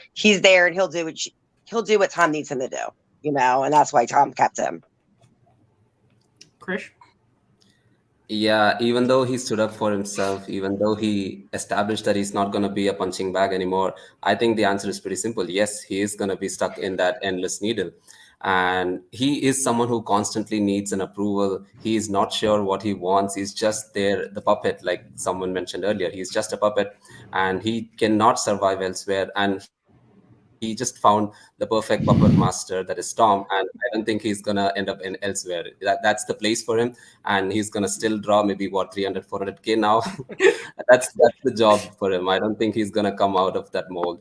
there, and he'll do what Tom needs him to do. You know, and that's why Tom kept him. Krish? Yeah, even though he stood up for himself, even though he established that he's not going to be a punching bag anymore, I think the answer is pretty simple. Yes, he is going to be stuck in that endless needle. And he is someone who constantly needs an approval. He is not sure what he wants. He's just there, the puppet, like someone mentioned earlier. He's just a puppet, and he cannot survive elsewhere. And he just found the perfect puppet master, that is Tom, and I don't think he's gonna end up in elsewhere. That's the place for him, and he's gonna still draw maybe 300, 400K now. that's the job for him. I don't think he's gonna come out of that mold.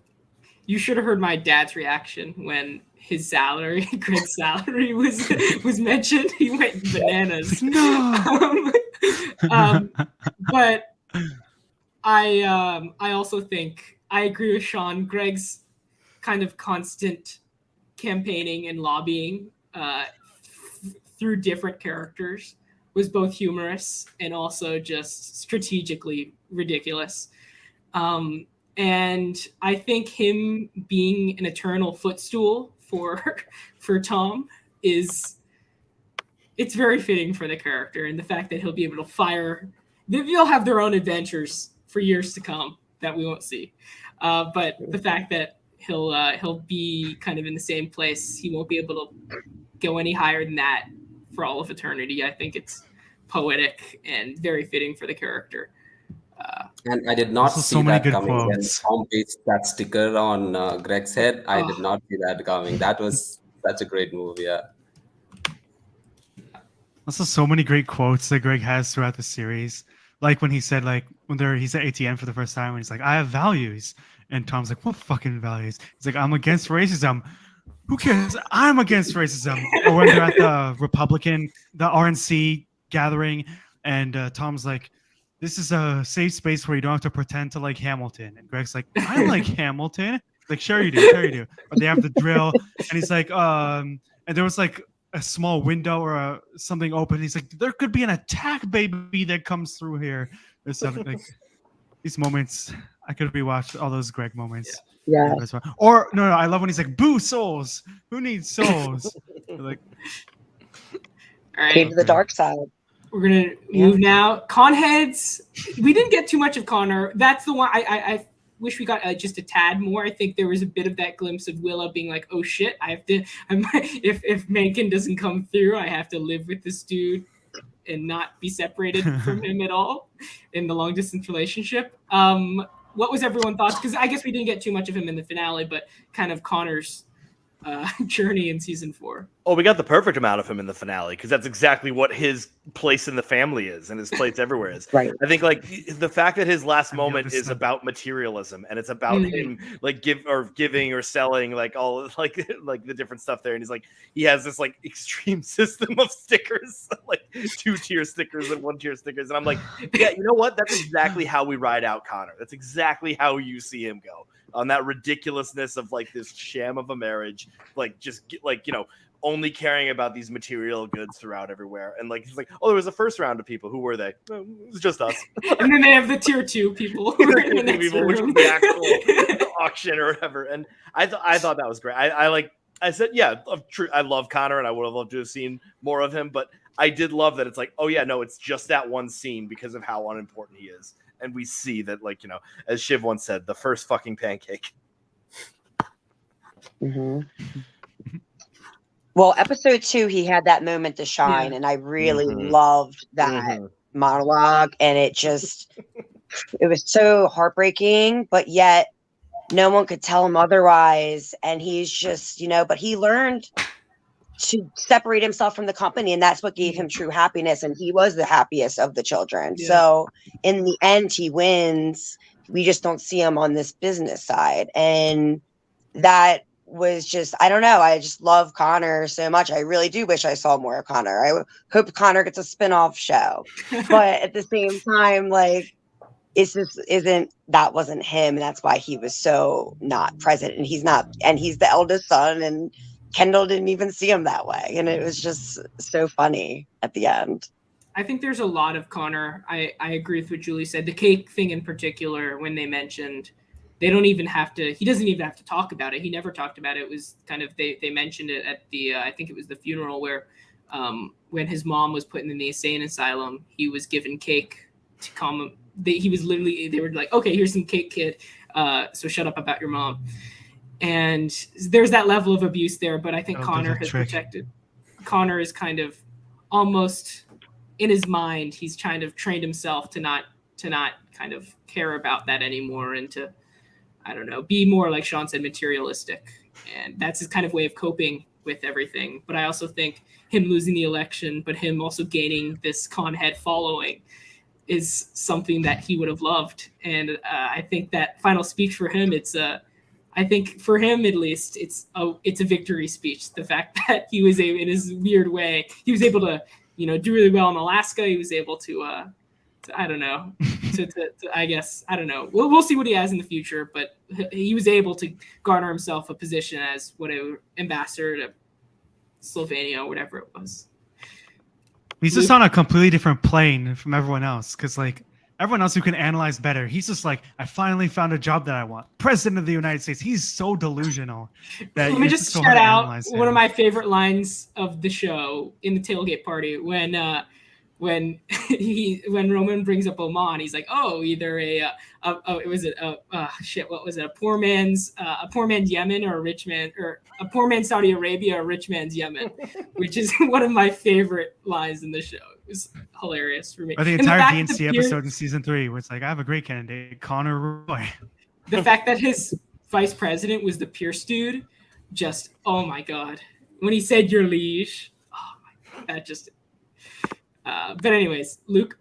You should have heard my dad's reaction when his salary, Greg's salary, was mentioned. He went bananas. No. But I also think I agree with Sean. Greg's kind of constant campaigning and lobbying through different characters was both humorous and also just strategically ridiculous. And I think him being an eternal footstool for Tom it's very fitting for the character, and the fact that he'll be able to they'll have their own adventures for years to come that we won't see. But the fact that he'll be kind of in the same place, he won't be able to go any higher than that for all of eternity. I think it's poetic and very fitting for the character. And I did not Also, see so many that good coming. When quotes. Tom pasted that sticker on Greg's head, I did not see that coming. That was such a great move, yeah. Also, so many great quotes that Greg has throughout the series. Like when he said, he's at ATN for the first time, and he's like, "I have values," and Tom's like, "What fucking values?" He's like, "I'm against racism." Who cares? I'm against racism. Or when they're at the RNC gathering, and Tom's like, "This is a safe space where you don't have to pretend to like Hamilton." And Greg's like, "I like Hamilton." Like, sure you do. Or they have the drill, and he's like, and there was like a small window or something open. He's like, there could be an attack baby that comes through here. Or something like these moments. I could rewatch all those Greg moments. Yeah. Or no, I love when he's like, "Boo souls. Who needs souls?" Like, All right. Came to the dark side. We're gonna move now. Conheads. We didn't get too much of Connor. That's the one I wish we got just a tad more. I think there was a bit of that glimpse of Willow being like, "Oh shit, if Mencken doesn't come through, I have to live with this dude and not be separated from him at all in the long distance relationship." What was everyone's thoughts? Because I guess we didn't get too much of him in the finale, but kind of Connor's journey in season 4. Oh, we got the perfect amount of him in the finale, because that's exactly what his place in the family is, and his place everywhere is. Right. I think the fact that his last moment is understand. about materialism, and it's about him giving or selling all like the different stuff there, and he's like, he has this like extreme system of stickers, like 2-tier stickers and 1-tier stickers, and I'm like, yeah, you know what? That's exactly how we ride out Connor. That's exactly how you see him go, on that ridiculousness of like this sham of a marriage, only caring about these material goods throughout everywhere. And like, he's like, oh, there was a first round of people. Who were they? Oh, it was just us. And then they have the tier 2 people. Who are in the next People, which was room. the actual auction or whatever. And I thought that was great. I said, yeah, I love Connor, and I would have loved to have seen more of him. But I did love that it's like, oh yeah, no, it's just that one scene because of how unimportant he is. And we see that, as Shiv once said, the first fucking pancake. Mm-hmm. Well, episode 2, he had that moment to shine, and I really loved that monologue. And it was so heartbreaking, but yet no one could tell him otherwise. And he's just, but he learned to separate himself from the company, and that's what gave him true happiness. And he was the happiest of the children. Yeah. So in the end, he wins. We just don't see him on this business side. And that was just, I don't know. I just love Connor so much. I really do wish I saw more of Connor. I hope Connor gets a spin-off show. But at the same time, like, it's just that wasn't him. And that's why he was so not present. And he's the eldest son, and Kendall didn't even see him that way. And it was just so funny at the end. I think there's a lot of Connor. I agree with what Julie said. The cake thing in particular, when they mentioned, he doesn't even have to talk about it. He never talked about it. It was kind of, they mentioned it at the, I think it was the funeral where when his mom was put in the insane asylum, he was given cake to calm him. They were like, okay, here's some cake, kid. So shut up about your mom. And there's that level of abuse there, but I think Connor has protected. Connor is kind of almost in his mind, he's kind of trained himself to not kind of care about that anymore, and to, I don't know, be more, like Sean said, materialistic. And that's his kind of way of coping with everything. But I also think him losing the election, but him also gaining this con head following, is something that he would have loved. And I think that final speech for him, I think for him at least, it's a victory speech. The fact that he was in his weird way, he was able to, do really well in Alaska. He was able to I don't know, to I guess, I don't know. We'll see what he has in the future, but he was able to garner himself a position as ambassador to Slovenia or whatever it was. He's just on a completely different plane from everyone else, because like everyone else who can analyze better, he's just like, I finally found a job that I want. President of the United States. He's so delusional. That Let me just so shout out one of my favorite lines of the show in the tailgate party when Roman brings up Oman. He's like, oh, either a poor man's Yemen, or a rich man, or a poor man's Saudi Arabia, or a rich man's Yemen, which is one of my favorite lines in the show. It was hilarious for me. Or the entire DNC episode in season 3, where it's like, I have a great candidate, Connor Roy. The fact that his vice president was the Pierce dude, just, oh my God. When he said your liege, oh my God, that just... but anyways, Luke?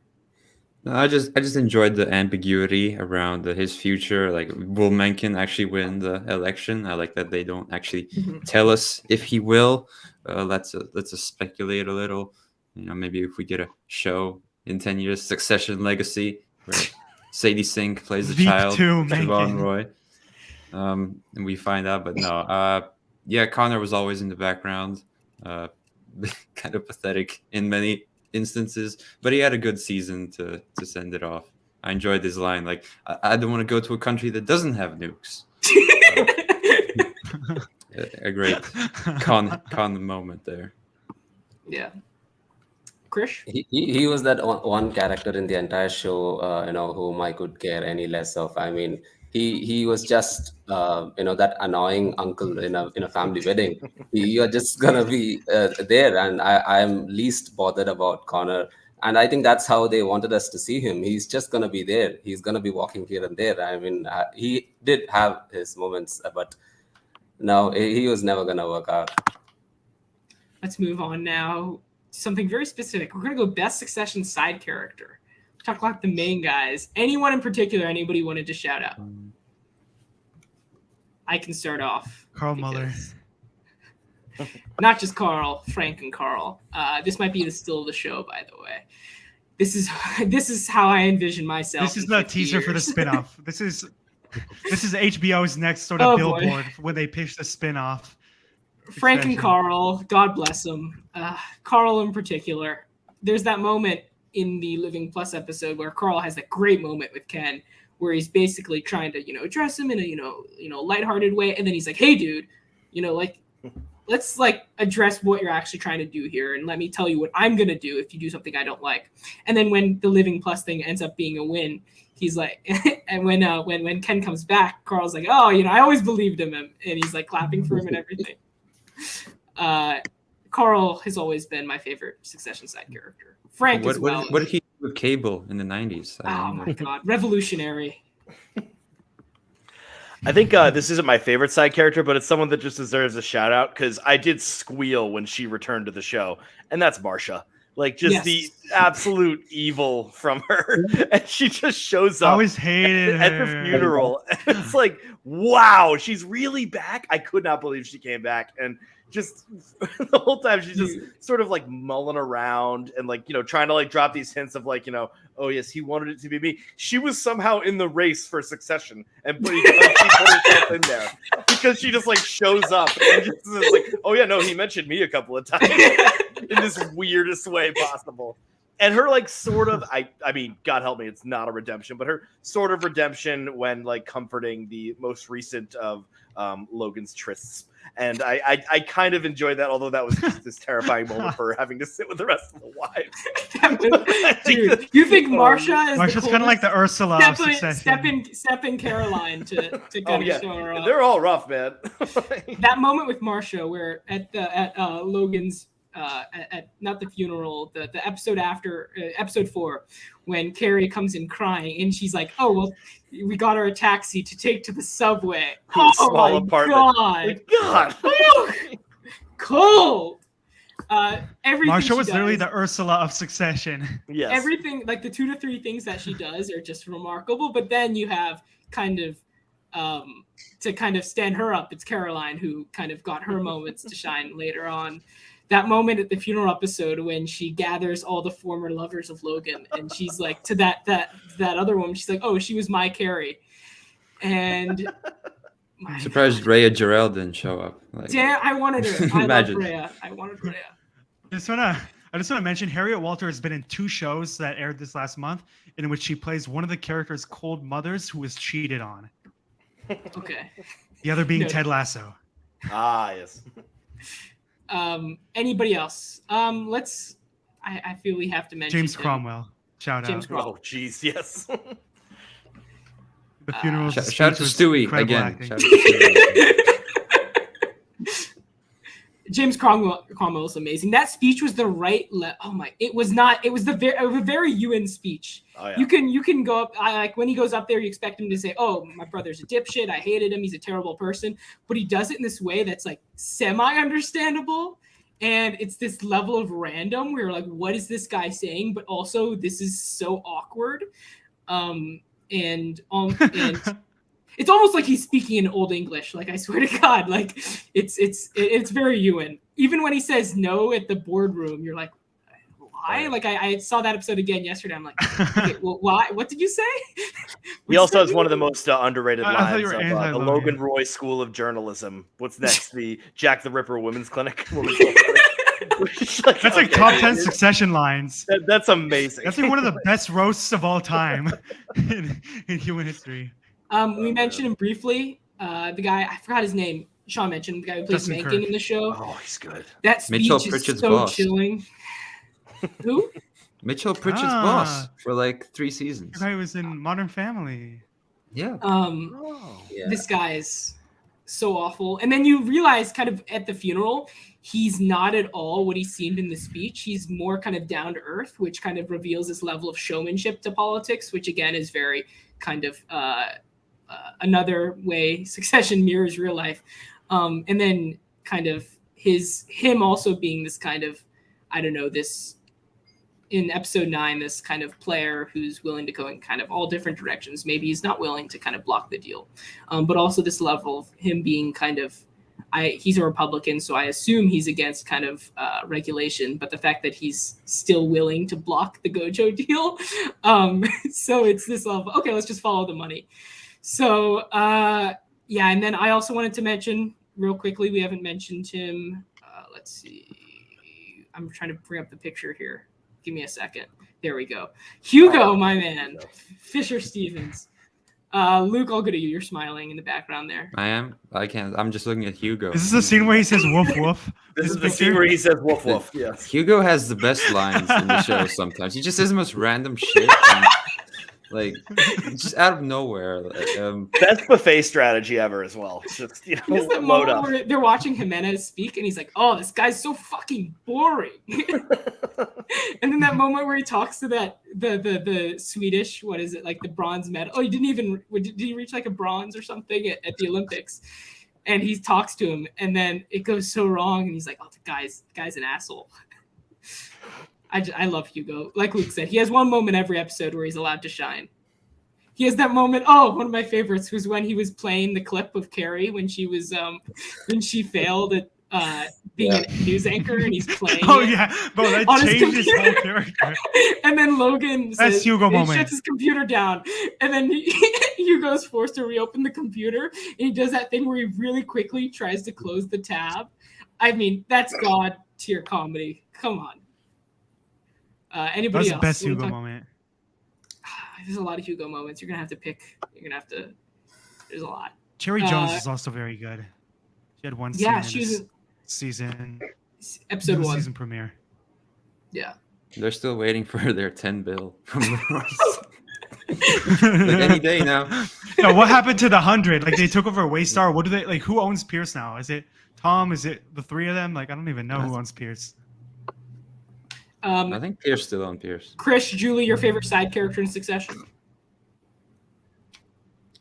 I just enjoyed the ambiguity around his future. Like, will Mencken actually win the election? I like that they don't actually tell us if he will. Let's speculate a little. Maybe if we get a show in 10 years, Succession Legacy, where Sadie Sink plays the child, Siobhan Roy, and we find out. But no, Connor was always in the background, kind of pathetic in many instances, but he had a good season to send it off. I enjoyed his line, like, I don't want to go to a country that doesn't have nukes. A great con moment there. Yeah. Krish? He was that one character in the entire show, whom I could care any less of. I mean, he was just that annoying uncle in a family wedding. You're just gonna be there, and I'm least bothered about Connor. And I think that's how they wanted us to see him. He's just gonna be there. He's gonna be walking here and there. I mean, he did have his moments, but no, he was never gonna work out. Let's move on now. Something very specific. We're gonna go best Succession side character. Talk about the main guys. Anyone in particular? Anybody wanted to shout out? I can start off. Carl Muller. Not just Carl, Frank and Carl. This might be the still of the show, by the way. This is how I envision myself. This is the teaser for the spinoff. This is HBO's next sort of billboard when they pitch the spinoff. Frank and Carl, God bless them. Carl in particular. There's that moment in the Living Plus episode where Carl has that great moment with Ken, where he's basically trying to, address him in a lighthearted way, and then he's like, "Hey, dude, let's address what you're actually trying to do here, and let me tell you what I'm gonna do if you do something I don't like." And then when the Living Plus thing ends up being a win, he's like, and when Ken comes back, Carl's like, "Oh, I always believed him," and he's like clapping for him and everything. Carl has always been my favorite Succession side character. Frank as well. What did he do with Cable in the 90s? Oh my God, revolutionary. I think this isn't my favorite side character, but it's someone that just deserves a shout out, because I did squeal when she returned to the show, and that's Marsha. Like just the Yes. absolute evil from her, and she just shows I up always hated at the her. funeral. And it's like, wow, she's really back. I could not believe she came back, and just the whole time she's just sort of like mulling around and like, you know, trying to like drop these hints of like, you know, oh yes, he wanted it to be me. She was somehow in the race for succession, and she put herself in there because she just like shows up and just is like, oh yeah, no, he mentioned me a couple of times in this weirdest way possible. And her like sort of, I mean, God help me, it's not a redemption, but her sort of redemption when like comforting the most recent of Logan's trysts. And I kind of enjoyed that, although that was just this terrifying moment for her having to sit with the rest of the wives. Dude, you think Marsha is Marsha's kind of like the Ursula of Succession. Step in Caroline to kind of show her up. They're all rough, man. That moment with Marsha, where at Logan's at not the funeral, the episode after episode 4, when Carrie comes in crying and she's like, "Oh well, we got her a taxi to take to the subway." Oh Small my apartment. god! Like, God. Cold. Everything Marsha she was literally does- the Ursula of Succession. Yes. Everything, like the 2 to 3 things that she does are just remarkable. But then you have kind of to kind of stand her up. It's Caroline who kind of got her moments to shine later on. That moment at the funeral episode when she gathers all the former lovers of Logan, and she's like to that other woman, she's like, "Oh, she was my Carrie," and I'm surprised Rhea Jarrell didn't show up. Like, damn, I wanted her. I love Imagine. Rhea. I wanted Rhea. I just want to mention Harriet Walter has been in 2 shows that aired this last month in which she plays one of the character's cold mothers who was cheated on. Okay. The other being No. Ted Lasso. Ah, yes. Anybody else? I feel we have to mention James him. Cromwell. Shout James out. Cromwell. Oh, jeez, yes. The funeral. shout out to Stewie again. Shout out to Stewie. James Cromwell is amazing. That speech was the right. It was not. It was a very Ewan speech. Oh, yeah. You can go up. Like when he goes up there, you expect him to say, "Oh, my brother's a dipshit. I hated him. He's a terrible person." But he does it in this way that's like semi-understandable, and it's this level of random where you're like, "What is this guy saying?" But also, this is so awkward. And it's almost like he's speaking in Old English. Like, I swear to God, like it's very Ewan. Even when he says no at the boardroom, you're like, why? Like I saw that episode again yesterday. I'm like, okay, well, why? What did you say? He also has one of the most underrated I thought lines you were of the anti-Logan. Logan Roy School of Journalism. What's next? The Jack the Ripper Women's Clinic. Women's Health Clinic. That's like top 10 Succession lines. That's amazing. That's like one of the best roasts of all time in human history. We mentioned him briefly. The guy, I forgot his name. Sean mentioned the guy who plays Justin Manking Kirk. in the show. Oh, he's good. That speech Mitchell is Pritchard's so boss. chilling. Who? Mitchell Pritchard's Ah. boss for like 3 seasons. The guy was in Modern Family. Yeah. Oh. Yeah. This guy is so awful. And then you realize kind of at the funeral, he's not at all what he seemed in the speech. He's more kind of down to earth, which kind of reveals this level of showmanship to politics, which again is very kind of another way Succession mirrors real life. And then kind of him also being this kind of, I don't know, this in episode 9, this kind of player who's willing to go in kind of all different directions. Maybe he's not willing to kind of block the deal. But also this level of him being kind of, he's a Republican, so I assume he's against kind of regulation, but the fact that he's still willing to block the Gojo deal. So it's this level, okay, let's just follow the money. So yeah, and then I also wanted to mention real quickly, we haven't mentioned him. Let's see. I'm trying to bring up the picture here. Give me a second. There we go. Hugo, my man. Fisher Stevens. Luke, I'll go to you. You're smiling in the background there. I am. I can't. I'm just looking at Hugo. Is this the scene where he says woof woof? This is the picture? scene where he says woof woof. Yes. Hugo has the best lines in the show sometimes. He just says the most random shit. And, like, just out of nowhere. Best buffet strategy ever as well. Just, you know, Just that load moment up. where they're watching Jimenez speak, and he's like, "Oh, this guy's so fucking boring." And then that moment where he talks to that the Swedish, what is it, like the bronze medal? Oh, he didn't even did he reach like a bronze or something at the Olympics? And he talks to him, and then it goes so wrong, and he's like, "Oh, the guy's an asshole." I love Hugo. Like Luke said, he has one moment every episode where he's allowed to shine. He has that moment. Oh, one of my favorites was when he was playing the clip of Carrie when she was when she failed at being a news anchor and he's playing. Oh it yeah, bro, that on his changed his whole computer. character. And then Logan says, Hugo he moment. shuts his computer down, and then Hugo's forced to reopen the computer, and he does that thing where he really quickly tries to close the tab. I mean, that's god tier comedy. Come on. Anybody That's the else? best You wanna Hugo talk- moment. There's a lot of Hugo moments. You're gonna have to pick. There's a lot. Cherry Jones Uh, is also very good. She had one scene Yeah, in she's this season. episode the 1. season premiere. Yeah. They're still waiting for their 10 bill from the like any day now. No, what happened to the 100? Like they took over Waystar. What do they like? Who owns Pierce now? Is it Tom? Is it the three of them? Like I don't even know who owns Pierce. I think Pierce still on Pierce. Chris, Julie, your favorite side character in Succession?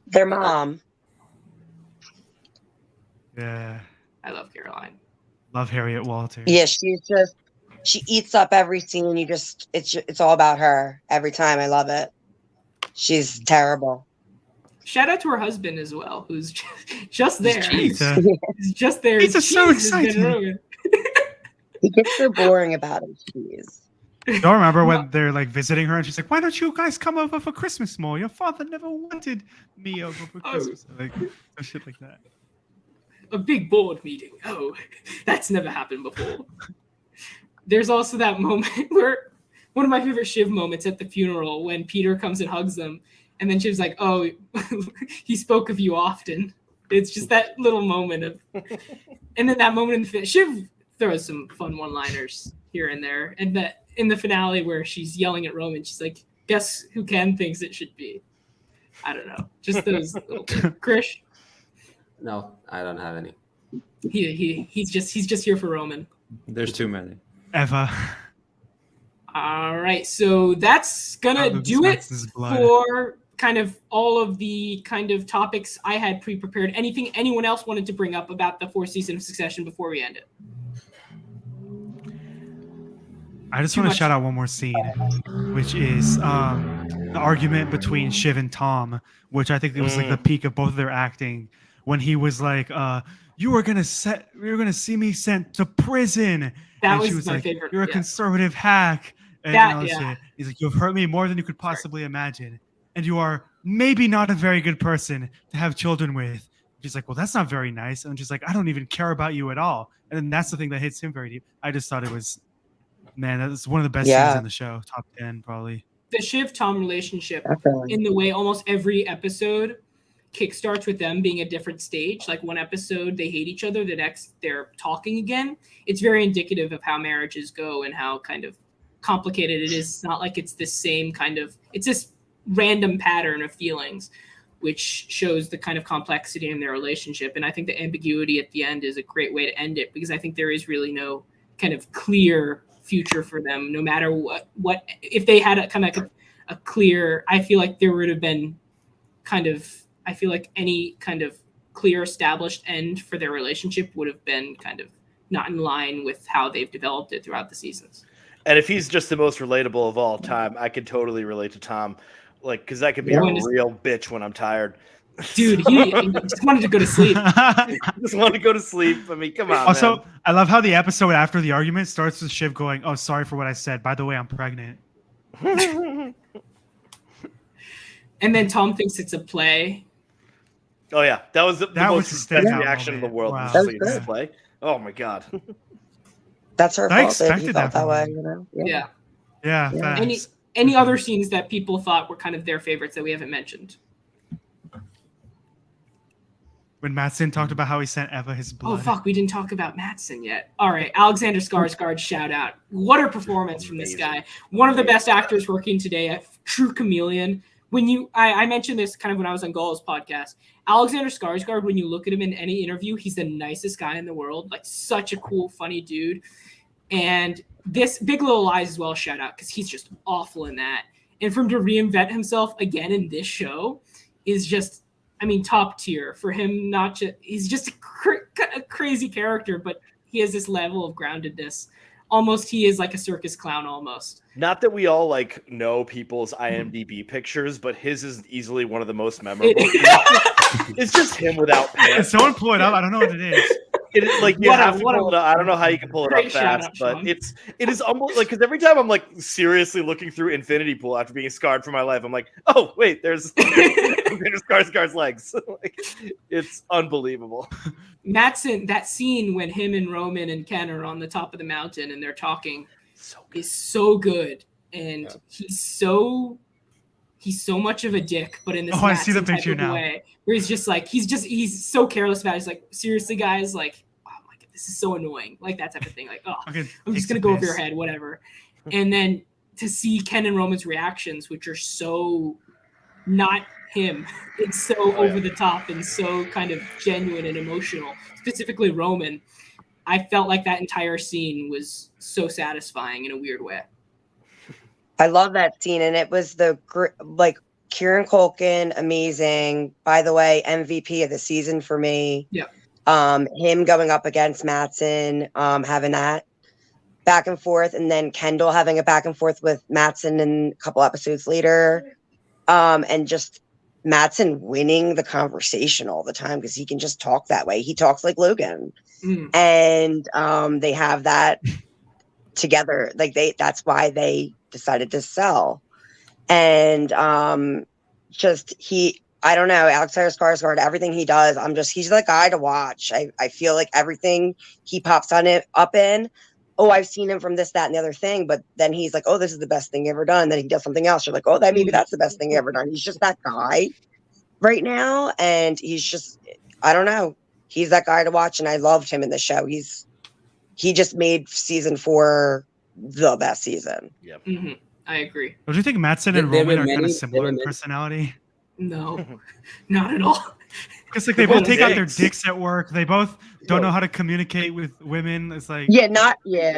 Their mom. Yeah, I love Caroline. love Harriet Walters. Yeah, she eats up every scene. It's all about her every time. I love it. She's terrible. Shout out to her husband as well, who's just there. Pizza. He's just there. Pizza's so Cheese has been exciting. ruined. He gets so boring about it. Jeez. Don't remember when they're like visiting her and she's like, "Why don't you guys come over for Christmas more? Your father never wanted me over for Christmas." Like shit like that. A big board meeting. Oh, that's never happened before. There's also that moment where one of my favorite Shiv moments at the funeral when Peter comes and hugs them, and then Shiv's like, "Oh, he spoke of you often." It's just that little moment of, and then that moment in the Shiv throws some fun one-liners here and there, and that in the finale where she's yelling at Roman, she's like, "Guess who Ken thinks it should be?" I don't know, just those little things. Krish, No, I don't have any. he's just here for Roman. There's too many. Eva. All right, so that's gonna Lucas do it Matson's blood. for kind of all of the kind of topics I had pre-prepared. Anything anyone else wanted to bring up about the 4th season of Succession before we end it? I just Too want to much. shout out one more scene, which is the argument between Shiv and Tom, which I think it was like the peak of both of their acting when he was like, you're gonna see me sent to prison. That And was she was my like, favorite, "You're a yeah. conservative hack." And That- all this yeah. shit. He's like, "You've hurt me more than you could possibly imagine, and you are maybe not a very good person to have children with." She's like, "Well, that's not very nice." And she's like, "I don't even care about you at all." And then that's the thing that hits him very deep. I just thought it was, man, that's one of the best Yeah. scenes in the show. Top 10 probably. The Shiv-Tom relationship, Definitely. in the way almost every episode kickstarts with them being a different stage. Like one episode they hate each other, the next they're talking again. It's very indicative of how marriages go and how kind of complicated it is. It's not like it's the same kind of, it's this random pattern of feelings, which shows the kind of complexity in their relationship. And I think the ambiguity at the end is a great way to end it, because I think there is really no kind of clear future for them, no matter what if they had a kind of a clear, I feel like there would have been kind of, I feel like any kind of clear established end for their relationship would have been kind of not in line with how they've developed it throughout the seasons. And if he's just the most relatable of all time, I could totally relate to Tom, like because I could be a real bitch when I'm tired. Dude, he just wanted to go to sleep. Just want to go to sleep. I mean, come on. Also, man. I love how the episode after the argument starts with Shiv going, "Oh, sorry for what I said. By the way, I'm pregnant." And then Tom thinks it's a play. Oh yeah, that was the That was most a best standout reaction in the moment. world. Wow. Was That just was like, good. play. Oh my god. That's her I fault that he expected felt that that from way, him. you know? Yeah. Yeah, Yeah. facts. Any other scenes that people thought were kind of their favorites that we haven't mentioned? When Mattson talked about how he sent Eva his blood. Oh fuck, we didn't talk about Mattson yet. All right, Alexander Skarsgård, shout out. What a performance from this guy. One of the best actors working today, a true chameleon. When I mentioned this kind of when I was on Goal's podcast. Alexander Skarsgård, when you look at him in any interview, he's the nicest guy in the world. Like such a cool, funny dude. And this Big Little Lies as well, shout out, because he's just awful in that. And for him to reinvent himself again in this show is just, I mean, top tier for him. Not just, he's just a crazy character, but he has this level of groundedness almost he is like a circus clown almost. Not that we all like know people's IMDb pictures, but his is easily one of the most memorable. It's just him without If pants. someone pull it up, I don't know what it is. It is like you What a- have to what a- pull it up. I don't know how you can pull it Great up shout fast, out, but Sean. it is almost like because every time I'm like seriously looking through Infinity Pool after being scarred for my life, I'm like, oh wait, there's Skarsgård's legs. Like, it's unbelievable. Mattson, that scene when him and Roman and Ken are on the top of the mountain and they're talking So good. is so good, and he's so much of a dick, but in this Oh, I see the Mattson type picture of now. way, where he's so careless about it. He's like, seriously, guys, like, oh my god, this is so annoying, like that type of thing. Like, oh, Okay, I'm just gonna go over your head, whatever. And then to see Ken and Roman's reactions, which are so not him, it's so over the top and so kind of genuine and emotional. Specifically Roman, I felt like that entire scene was so satisfying in a weird way. I love that scene, and it was like Kieran Culkin, amazing. By the way, MVP of the season for me. Yeah. Him going up against Mattson, having that back and forth, and then Kendall having a back and forth with Mattson in a couple episodes later, and just Mattson winning the conversation all the time because he can just talk that way. He talks like Logan, and they have that together. Like that's why they decided to sell. And I don't know, Alexander Skarsgård, everything he does, he's the guy to watch. I feel like everything he pops up in, oh, I've seen him from this, that, and the other thing, but then he's like, oh, this is the best thing ever done. Then he does something else. You're like, oh, maybe that's the best thing ever done. He's just that guy right now. And he's just, I don't know. He's that guy to watch. And I loved him in the show. He just made season 4 the best season. Yep. Mm-hmm. I agree. Don't you think Mattson and There were Roman are kind many- of similar there in were many- personality? No, not at all. Because like they They're both take out their dicks. dicks at work. They both don't know how to communicate with women. It's like Yeah,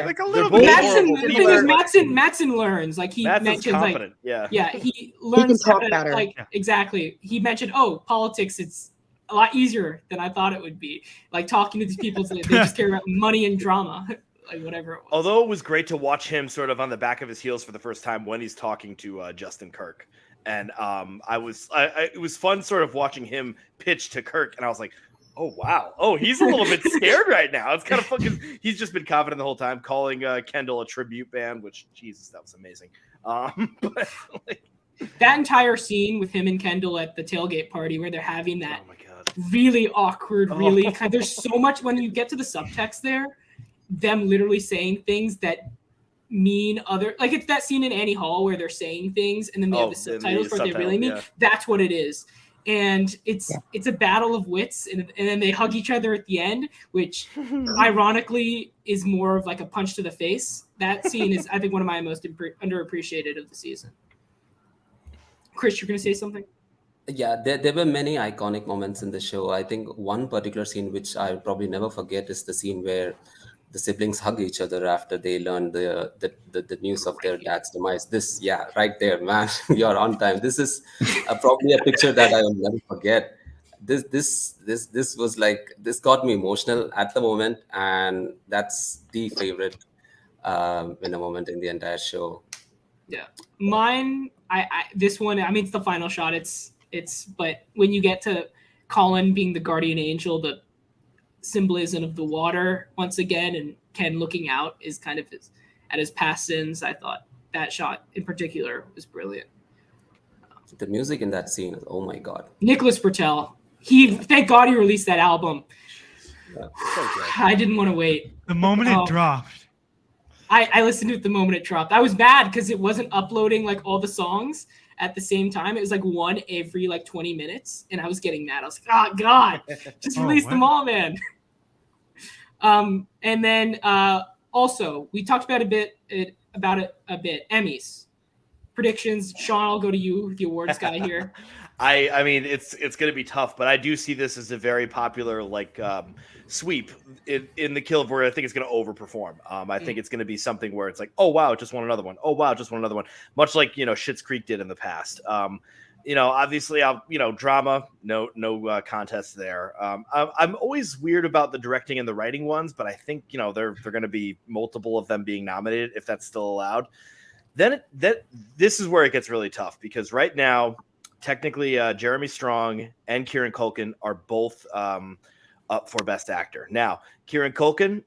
like a little both bit. horrible The people. thing is, Mattson learns. Like he Matson's mentions, confident. like Yeah. he learns talk how to, better. like Yeah. exactly. He mentioned, oh, politics. It's a lot easier than I thought it would be. Like talking to these people, they just care about money and drama, like whatever it was. Although it was great to watch him sort of on the back of his heels for the first time when he's talking to Justin Kirk, and it was fun sort of watching him pitch to Kirk, and I was like, oh wow, oh he's a little bit scared right now. It's kind of fucking. He's just been confident the whole time, calling Kendall a tribute band, which Jesus, that was amazing. But like, That entire scene with him and Kendall at the tailgate party where they're having that oh my god, really awkward, really Oh. kind. There's so much when you get to the subtext there, them literally saying things that mean other, like it's that scene in Annie Hall where they're saying things and then they have the subtitles where they really mean. yeah. That's what it is, and it's a battle of wits, and then they hug each other at the end, which ironically is more of like a punch to the face. That scene is, I think, one of my most underappreciated of the season. Chris, you're gonna say something? Yeah, there were many iconic moments in the show. I think one particular scene which I'll probably never forget is the scene where the siblings hug each other after they learn the news of their dad's demise. This, yeah, right there, man, you're on time. This is probably a picture that I will never forget. This was like, this got me emotional at the moment, and that's the favorite in a moment in the entire show. Yeah, mine. I this one. I mean, it's the final shot. It's. But when you get to Colin being the guardian angel, the symbolism of the water once again, and Ken looking out is kind of at his past sins. I thought that shot in particular was brilliant. The music in that scene, oh my god. Nicholas Bertel. Thank God he released that album. Yeah. I didn't want to wait. The moment Oh. it dropped. I listened to it the moment it dropped. I was mad because it wasn't uploading like all the songs at the same time. It was like one every like 20 minutes, and I was getting mad. I was like, oh God, just Oh, release them what? all, man. And then also we talked about it a bit. Emmys predictions. Sean, I'll go to you, the awards guy here. I mean, it's going to be tough, but I do see this as a very popular sweep in the Kill where I think it's going to overperform. I think it's going to be something where it's like, oh wow, just won another one. Oh wow, just won another one. Much like Schitt's Creek did in the past. Obviously, drama, no contest there. I'm always weird about the directing and the writing ones, but I think they're going to be multiple of them being nominated if that's still allowed. Then this is where it gets really tough because right now, technically, Jeremy Strong and Kieran Culkin are both up for Best Actor. Now, Kieran Culkin,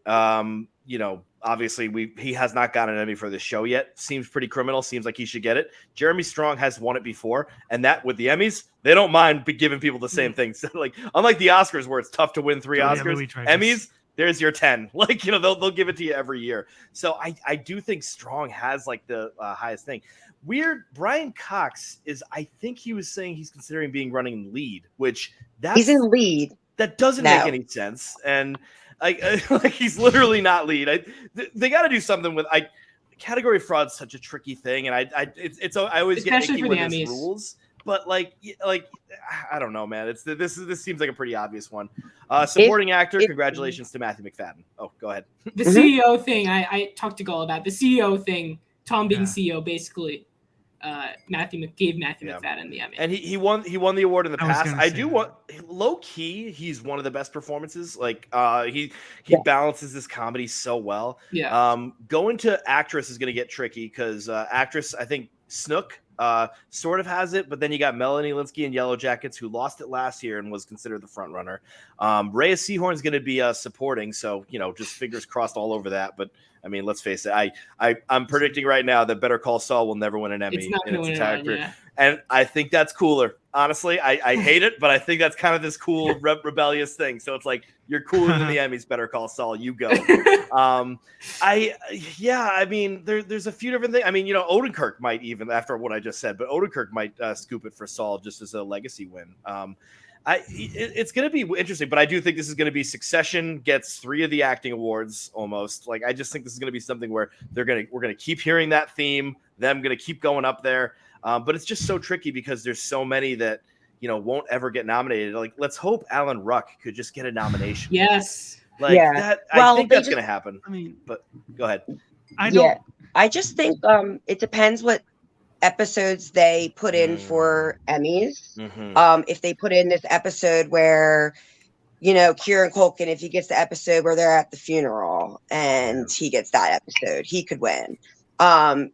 obviously he has not gotten an Emmy for this show yet. Seems pretty criminal. Seems like he should get it. Jeremy Strong has won it before, and that with the Emmys, they don't mind giving people the same things. Like unlike the Oscars, where it's tough to win 3 Oscars, Emmys, there's your 10. They'll give it to you every year. So I do think Strong has like the highest thing. Weird. Brian Cox I think he was saying he's considering being running lead, which he's in lead. That doesn't make any sense. And he's literally not lead. They got to do something with category fraud's such a tricky thing, and I always get icky with these rules. But I don't know, man. This seems like a pretty obvious one. Supporting actor. Congratulations to Matthew McFadden. Oh, go ahead. The CEO thing. I talked to Gull about the CEO thing. Tom being CEO, basically. Matthew McFadden the Emmy, and he won the award in the past. I do want low key. He's one of the best performances. He balances this comedy so well. Going to actress is going to get tricky because actress, I think Snook sort of has it, but then you got Melanie Linsky in Yellow Jackets, who lost it last year and was considered the front runner. Rhea Seehorn is going to be supporting, so just fingers crossed all over that. But I mean, let's face it. I'm predicting right now that Better Call Saul will never win an Emmy in its entire career, and I think that's cooler. Honestly, I hate it, but I think that's kind of this cool rebellious thing. So it's like you're cooler than the Emmys. Better Call Saul, you go. I mean, there's a few different things. I mean, Odenkirk might even after what I just said, but Odenkirk might scoop it for Saul just as a legacy win. It's going to be interesting, but I do think this is going to be Succession gets 3 of the acting awards almost. I just think this is going to be something where we're going to keep hearing that theme. Them going to keep going up there. But it's just so tricky because there's so many that, won't ever get nominated. Let's hope Alan Ruck could just get a nomination. Yes. I think that's going to happen. I mean, but go ahead. I just think it depends what episodes they put in for Emmys. If they put in this episode where, Kieran Culkin, if he gets the episode where they're at the funeral and he gets that episode, he could win. I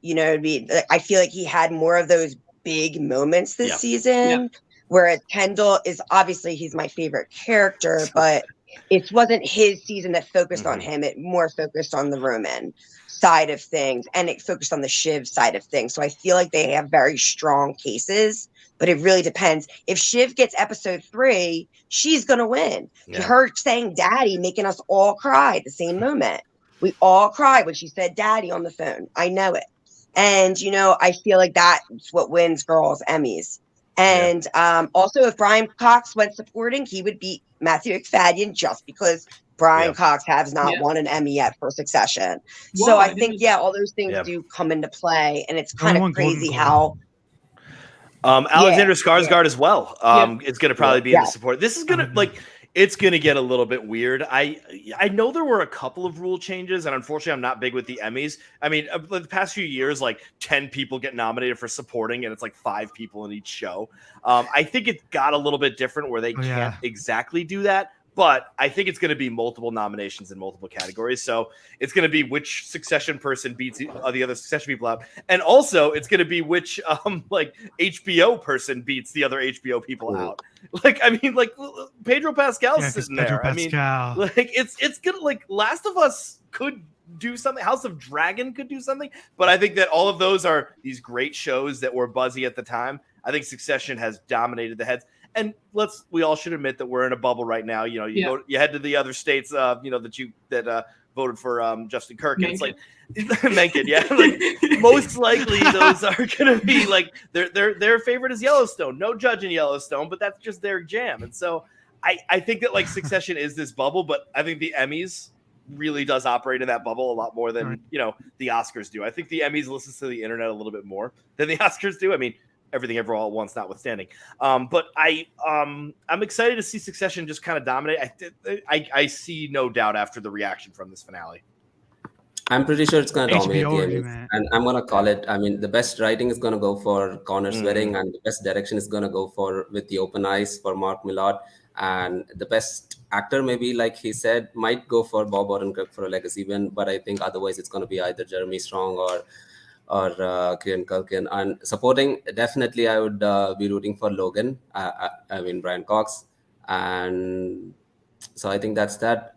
feel like he had more of those big moments this season, whereas Kendall is obviously he's my favorite character, but it wasn't his season that focused on him. It more focused on the Roman side of things, and it focused on the Shiv side of things. So I feel like they have very strong cases, but it really depends. If Shiv gets episode 3, she's gonna win. Her saying "daddy" making us all cry at the same moment. We all cried when she said "daddy" on the phone. I know it. And, I feel like that's what wins girls Emmys. And also, if Brian Cox went supporting, he would beat Matthew McFadden just because Brian Cox has not won an Emmy yet for Succession. So I think, all those things do come into play. And it's kind of crazy how... Alexander Skarsgård as well. It's going to probably be in the support. This is going to it's going to get a little bit weird. I know there were a couple of rule changes, and unfortunately, I'm not big with the Emmys. I mean, the past few years, 10 people get nominated for supporting, and it's 5 people in each show. I think it got a little bit different where they can't exactly do that. But I think it's going to be multiple nominations in multiple categories. So it's going to be which Succession person beats the other Succession people out. And also it's going to be which HBO person beats the other HBO people out. Pedro Pascal's sitting there. Pascal. I mean, it's going to Last of Us could do something. House of Dragon could do something. But I think that all of those are these great shows that were buzzy at the time. I think Succession has dominated the heads. And we all should admit that we're in a bubble right now. You head to the other states, that voted for Justin Kirk. And Mencken. It's Mencken, most likely those are going to be their favorite is Yellowstone. No judge in Yellowstone, but that's just their jam. And so I think that Succession is this bubble, but I think the Emmys really does operate in that bubble a lot more than the Oscars do. I think the Emmys listens to the internet a little bit more than the Oscars do. I mean, Everything Everywhere All at Once notwithstanding. But I'm excited to see Succession just kind of dominate. I see no doubt after the reaction from this finale. I'm pretty sure it's going to dominate HBO the Emmys. argument. And I'm going to call it, I mean, the best writing is going to go for Connor Sweating, and the best direction is going to go for With the Open Eyes for Mark Millard. And the best actor, maybe, like he said, might go for Bob Odenkirk for a legacy win. But I think otherwise it's going to be either Jeremy Strong or Kieran Culkin. And supporting, definitely I would be rooting for Logan. I mean, Brian Cox. And so I think that's that.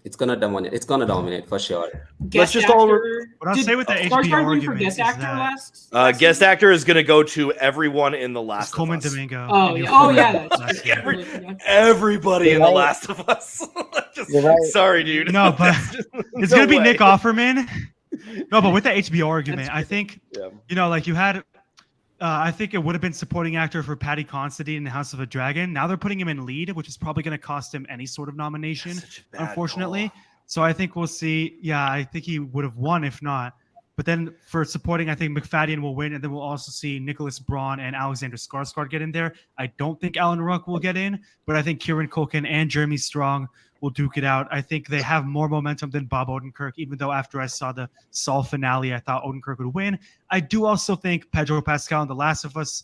It's gonna dominate. It's gonna dominate for sure. Guest just all actor- What I'll Did say with the Skarsgård HBO win for argument guest is actor that last Guest season? actor is going to go to everyone in The Last it's Coleman of Us. Domingo. Oh and yeah, he'll oh win yeah, last that's year. true. Everybody You're in The right. Last of Us. Just, You're right. Sorry, dude. No, but it's No gonna be way. Nick Offerman. No, but with the HBO argument, I think Yeah. like you had. I think it would have been supporting actor for Paddy Considine in House of a Dragon. Now they're putting him in lead, which is probably going to cost him any sort of nomination, Such a bad unfortunately. call. So I think we'll see. Yeah, I think he would have won if not. But then for supporting, I think McFadden will win, and then we'll also see Nicholas Braun and Alexander Skarsgård get in there. I don't think Alan Ruck will get in, but I think Kieran Culkin and Jeremy Strong will duke it out. I think they have more momentum than Bob Odenkirk, even though after I saw the Saul finale, I thought Odenkirk would win. I do also think Pedro Pascal in The Last of Us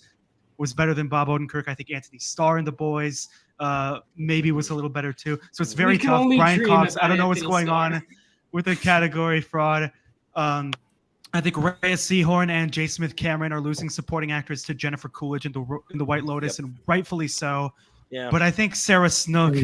was better than Bob Odenkirk. I think Anthony Starr in The Boys maybe was a little better too. So it's very We can tough. only Brian dream Cox, I about don't know what's Anthony going Starr. on with the category fraud. I think Rhea Seehorn and J. Smith Cameron are losing supporting actors to Jennifer Coolidge in the White Lotus, and rightfully so. Yeah. But I think Sarah Snook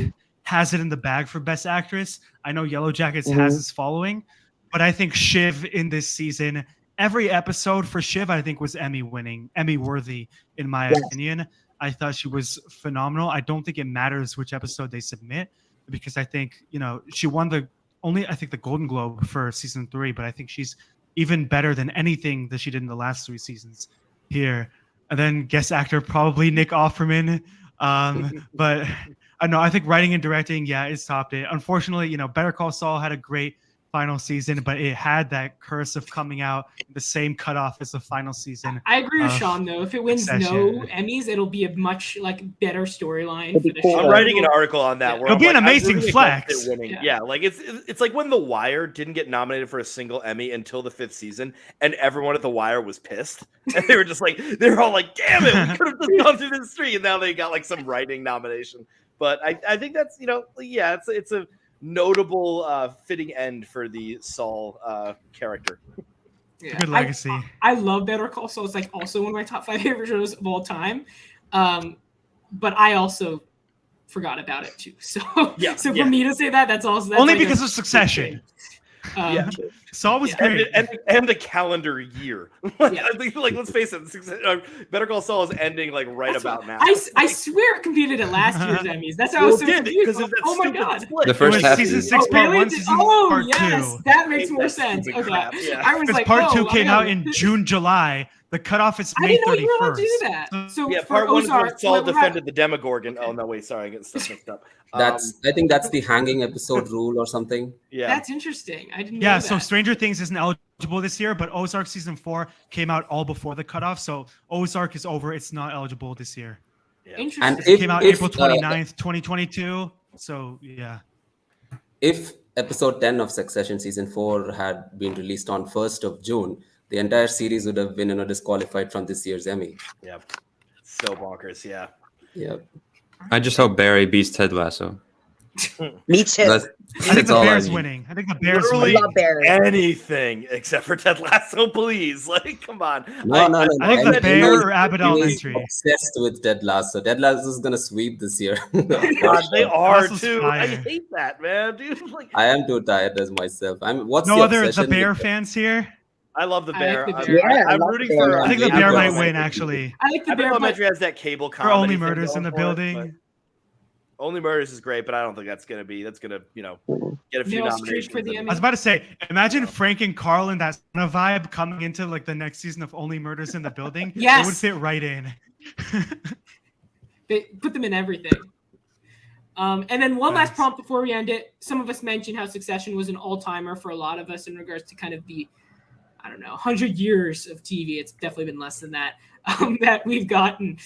has it in the bag for Best Actress. I know Yellow Jackets has his following, but I think Shiv in this season, every episode for Shiv, I think was Emmy worthy, in my opinion. I thought she was phenomenal. I don't think it matters which episode they submit, because I think, she won the Golden Globe for season 3, but I think she's even better than anything that she did in the last 3 seasons here. And then guest actor, probably Nick Offerman. But I know, I think writing and directing, it's topped it. Unfortunately, Better Call Saul had a great final season, but it had that curse of coming out the same cutoff as the final season. I agree with of Sean though. If it wins Succession. no Emmys, it'll be a much better storyline It'd be for the cool. show. I'm writing an article on that. Yeah. Where It'll I'm be an like, I'm amazing rooting flex. against it winning. Yeah. Yeah, like it's like when The Wire didn't get nominated for a single Emmy until the 5th season, and everyone at The Wire was pissed, and they were just like, they were all like, "Damn it, we could have just gone through this tree," and now they got like some writing nomination. But I think that's it's a notable fitting end for the Saul character. Yeah. Good legacy. I love Better Call Saul. It's like also one of my top 5 favorite shows of all time. But I also forgot about it too. So Yeah, so for yeah. me to say that's also Only like a because of big Succession. thing. Yeah. Saul was Yeah. great. And the calendar year. Like, Yeah. I think, like, let's face it, Better Call Saul is ending like right That's about now. I swear it competed at last year's Emmys. That's how I Well, was so it did, confused. because of that Oh my stupid god. split. The It first was half season is- 6 part really? 1, season Oh part yes, 2. that makes Hate more that sense. stupid Okay, crap, yeah. I was Because like, part 2 oh, came I out know. in June, July. The cutoff is I May didn't know you were allowed 31st. to do that. So Yeah, for part 1 is when Ozark, Saul what about- defended the Demogorgon. Oh no, wait, sorry, I get stuff mixed up. I think that's the hanging episode rule or something. Yeah. That's interesting. I didn't know Yeah, that. so Stranger Things isn't eligible this year, but Ozark season 4 came out all before the cutoff. So Ozark is over. It's not eligible this year. Interesting. And It if, came out if, April 29th, 2022. So yeah. if episode 10 of Succession season 4 had been released on 1st of June, the entire series would have been disqualified from this year's Emmy. Yeah. So bonkers, yeah. Yeah. I just hope Barry beats Ted Lasso. Me too. That's, I think that's the all I Bears need. winning. I think the Bears Literally- I winning. love Barry. Anything except for Ted Lasso, please. Like, come on. No. I think the I'm Bear really- or Abbott really Elementary. Obsessed with Ted Lasso. Ted Lasso is gonna sweep this year. God, they are Lasso's too. I fire. hate that, man, dude. Like, I am too tired as myself. What's No the other obsession the Bear with- fans here. I love the I Bear. like the I'm- Bear. Yeah, I I'm love rooting the for. Bear. I think the Yeah, Bear but- might win, actually. I like the Abbott Bear, but Elementary has that cable For comedy. Only thing Murders going in the for it, but Building. Only Murders is great, but I don't think that's gonna get a few Meryl Streep nominations. for the and- Emmy. I was about to say, imagine Frank and Carl in that kind of vibe coming into like the next season of Only Murders in the Building. It would Yes. fit right in. They put them in everything. And then one last Thanks. prompt before we end it. Some of us mentioned how Succession was an all-timer for a lot of us in regards to kind of the, 100 years of TV. It's definitely been less than that that we've gotten.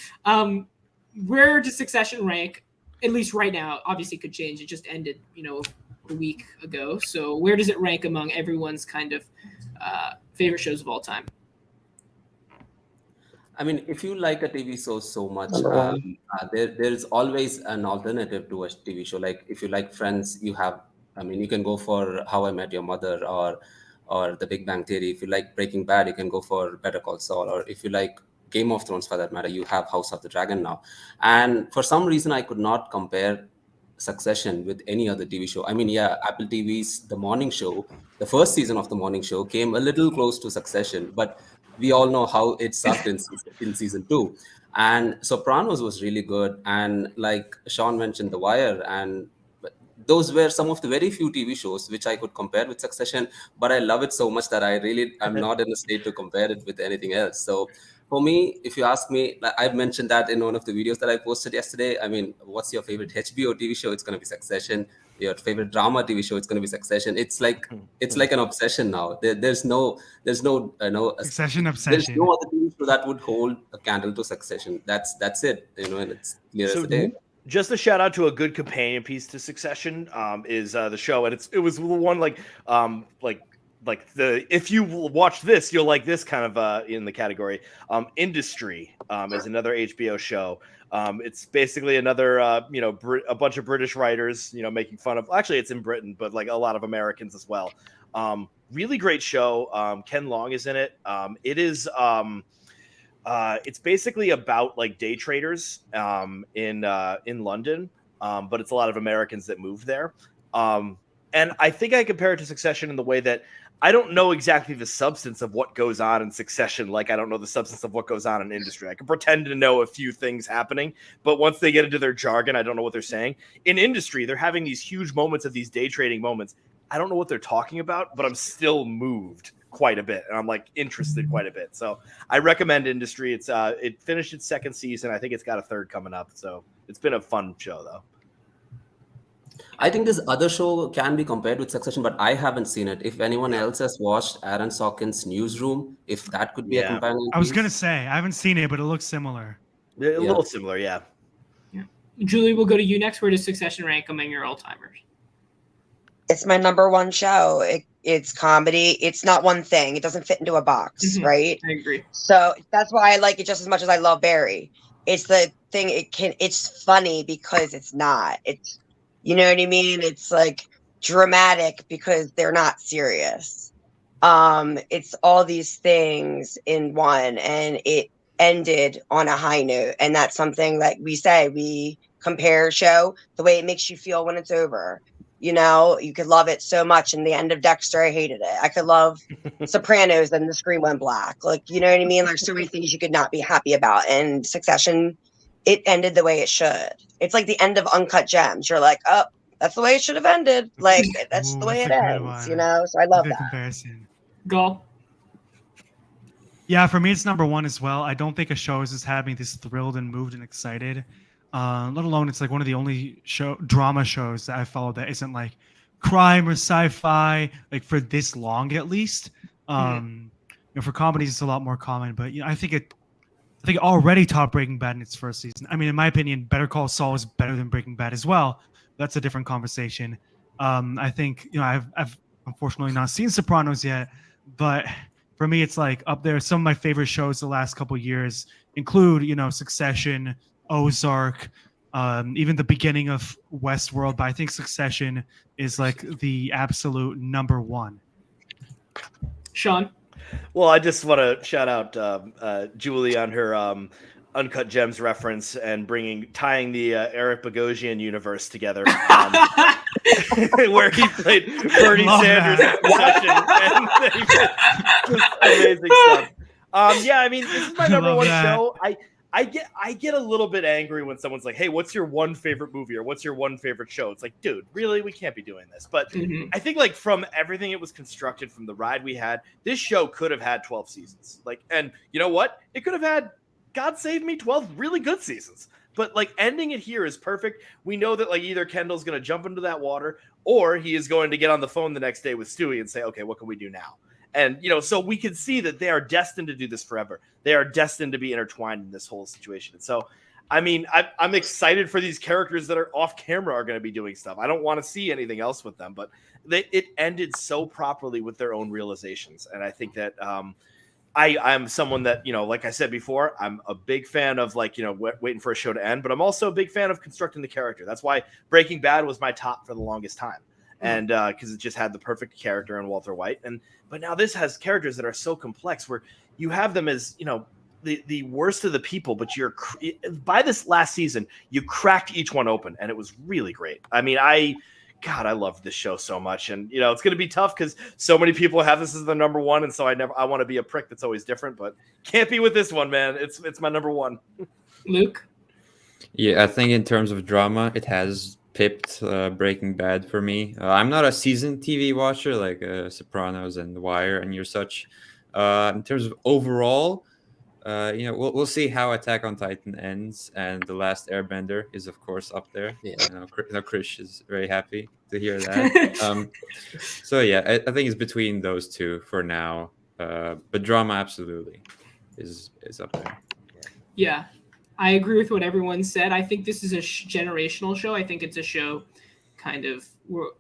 Where does Succession rank? At least right now, obviously it could change. It just ended, a week ago. So where does it rank among everyone's kind of favorite shows of all time? I mean, if you like a TV show so much, Number one. there is always an alternative to a TV show. Like if you like Friends, you can go for How I Met Your Mother or The Big Bang Theory. If you like Breaking Bad, you can go for Better Call Saul. Or if you like Game of Thrones, for that matter, you have House of the Dragon now. And for some reason, I could not compare Succession with any other TV show. I mean, yeah, Apple TV's The Morning Show, the first season of The Morning Show came a little close to Succession, but we all know how it sucked in season 2. And Sopranos was really good. And like Sean mentioned, The Wire, and those were some of the very few TV shows which I could compare with Succession, but I love it so much that I'm not in a state to compare it with anything else. So for me, if you ask me, like I've mentioned that in one of the videos that I posted yesterday. I mean, what's your favorite HBO TV show? It's going to be Succession. Your favorite drama TV show? It's going to be Succession. It's like an obsession now. There's no Succession there's obsession. no other TV show that would hold a candle to Succession. That's it. And it's clear as a day. Just a shout out to a good companion piece to Succession is the show, and it was the one if you watch this, you'll like this kind of in the category. Industry is another HBO show. It's basically another a bunch of British writers making fun of. Actually, it's in Britain, but like a lot of Americans as well. Really great show. Ken Long is in it. It is. It's basically about like day traders in London, but it's a lot of Americans that move there. And I think I compare it to Succession in the way that I don't know exactly the substance of what goes on in Succession. Like I don't know the substance of what goes on in Industry. I can pretend to know a few things happening, but once they get into their jargon, I don't know what they're saying. In Industry, they're having these huge moments of these day trading moments. I don't know what they're talking about, but I'm still moved quite a bit, and I'm like interested quite a bit. So I recommend Industry. It's it finished its second season. I think it's got a third coming up. So it's been a fun show though. I think this other show can be compared with Succession, but I haven't seen it. If anyone else has watched Aaron Sorkin's Newsroom, if that could be a companion I was piece. gonna say I haven't seen it, but it looks similar. A little similar, yeah. Julie, we'll go to you next. Where does Succession rank among your all-timers? It's my number one show. It's comedy. It's not one thing. It doesn't fit into a box, right? I agree. So that's why I like it just as much as I love Barry. It's the thing. It's funny because it's not. It's, you know what I mean? It's like dramatic because they're not serious. It's all these things in one, and it ended on a high note. And that's something that we compare show the way it makes you feel when it's over. You know, you could love it so much. And the end of Dexter, I hated it. I could love Sopranos and the screen went black. Like, you know what I mean? There's so many things you could not be happy about. And Succession, it ended the way it should. It's like the end of Uncut Gems. You're like, oh, that's the way it should have ended. Like, that's the way it ends, you know? So I love that. Comparison. Go. Yeah, for me, it's number one as well. I don't think a show is just having this thrilled and moved and excited. Let alone it's like one of the only drama shows that I follow that isn't like crime or sci-fi, like for this long at least. For comedies it's a lot more common, but I think it already topped Breaking Bad in its first season. I mean, in my opinion, Better Call Saul is better than Breaking Bad as well. That's a different conversation. I think I've unfortunately not seen Sopranos yet, but for me it's like up there. Some of my favorite shows the last couple of years include Succession, Ozark, even the beginning of Westworld, but I think Succession is like the absolute number one. Sean? Well, I just want to shout out Julie on her Uncut Gems reference and tying the Eric Bogosian universe together, where he played Bernie Sanders in Succession. Just amazing stuff. I mean, this is my number one show. I get a little bit angry when someone's like, hey, what's your one favorite movie or what's your one favorite show? It's like, dude, really? We can't be doing this. But I think like from everything it was constructed, from the ride we had, this show could have had 12 seasons. Like, and you know what? It could have had, God save me, 12 really good seasons. But like ending it here is perfect. We know that like either Kendall's going to jump into that water or he is going to get on the phone the next day with Stewie and say, okay, what can we do now? And, so we can see that they are destined to do this forever. They are destined to be intertwined in this whole situation. And so I mean, I'm excited for these characters that are off camera are going to be doing stuff. I don't want to see anything else with them, but it ended so properly with their own realizations, and I think that I'm someone that, you know, like I said before, I'm a big fan of, like, you know, waiting for a show to end, but I'm also a big fan of constructing the character. That's why Breaking Bad was my top for the longest time, and because it just had the perfect character in Walter White, but now this has characters that are so complex where you have them as, you know, the worst of the people, but by this last season, you cracked each one open, and it was really great. I mean, I loved this show so much, and, you know, it's going to be tough because so many people have this as their number one, and so I want to be a prick that's always different, but can't be with this one, man. It's my number one. Luke? Yeah, I think in terms of drama, it has pipped Breaking Bad for me. I'm not a seasoned TV watcher like Sopranos and The Wire and your such. In terms of overall, you know, we'll see how Attack on Titan ends, and The Last Airbender is, of course, up there. Yeah. You know, Chris is very happy to hear that. So yeah, I think it's between those two for now. But drama absolutely is up there. Yeah, I agree with what everyone said. I think this is a generational show. I think it's a show kind of,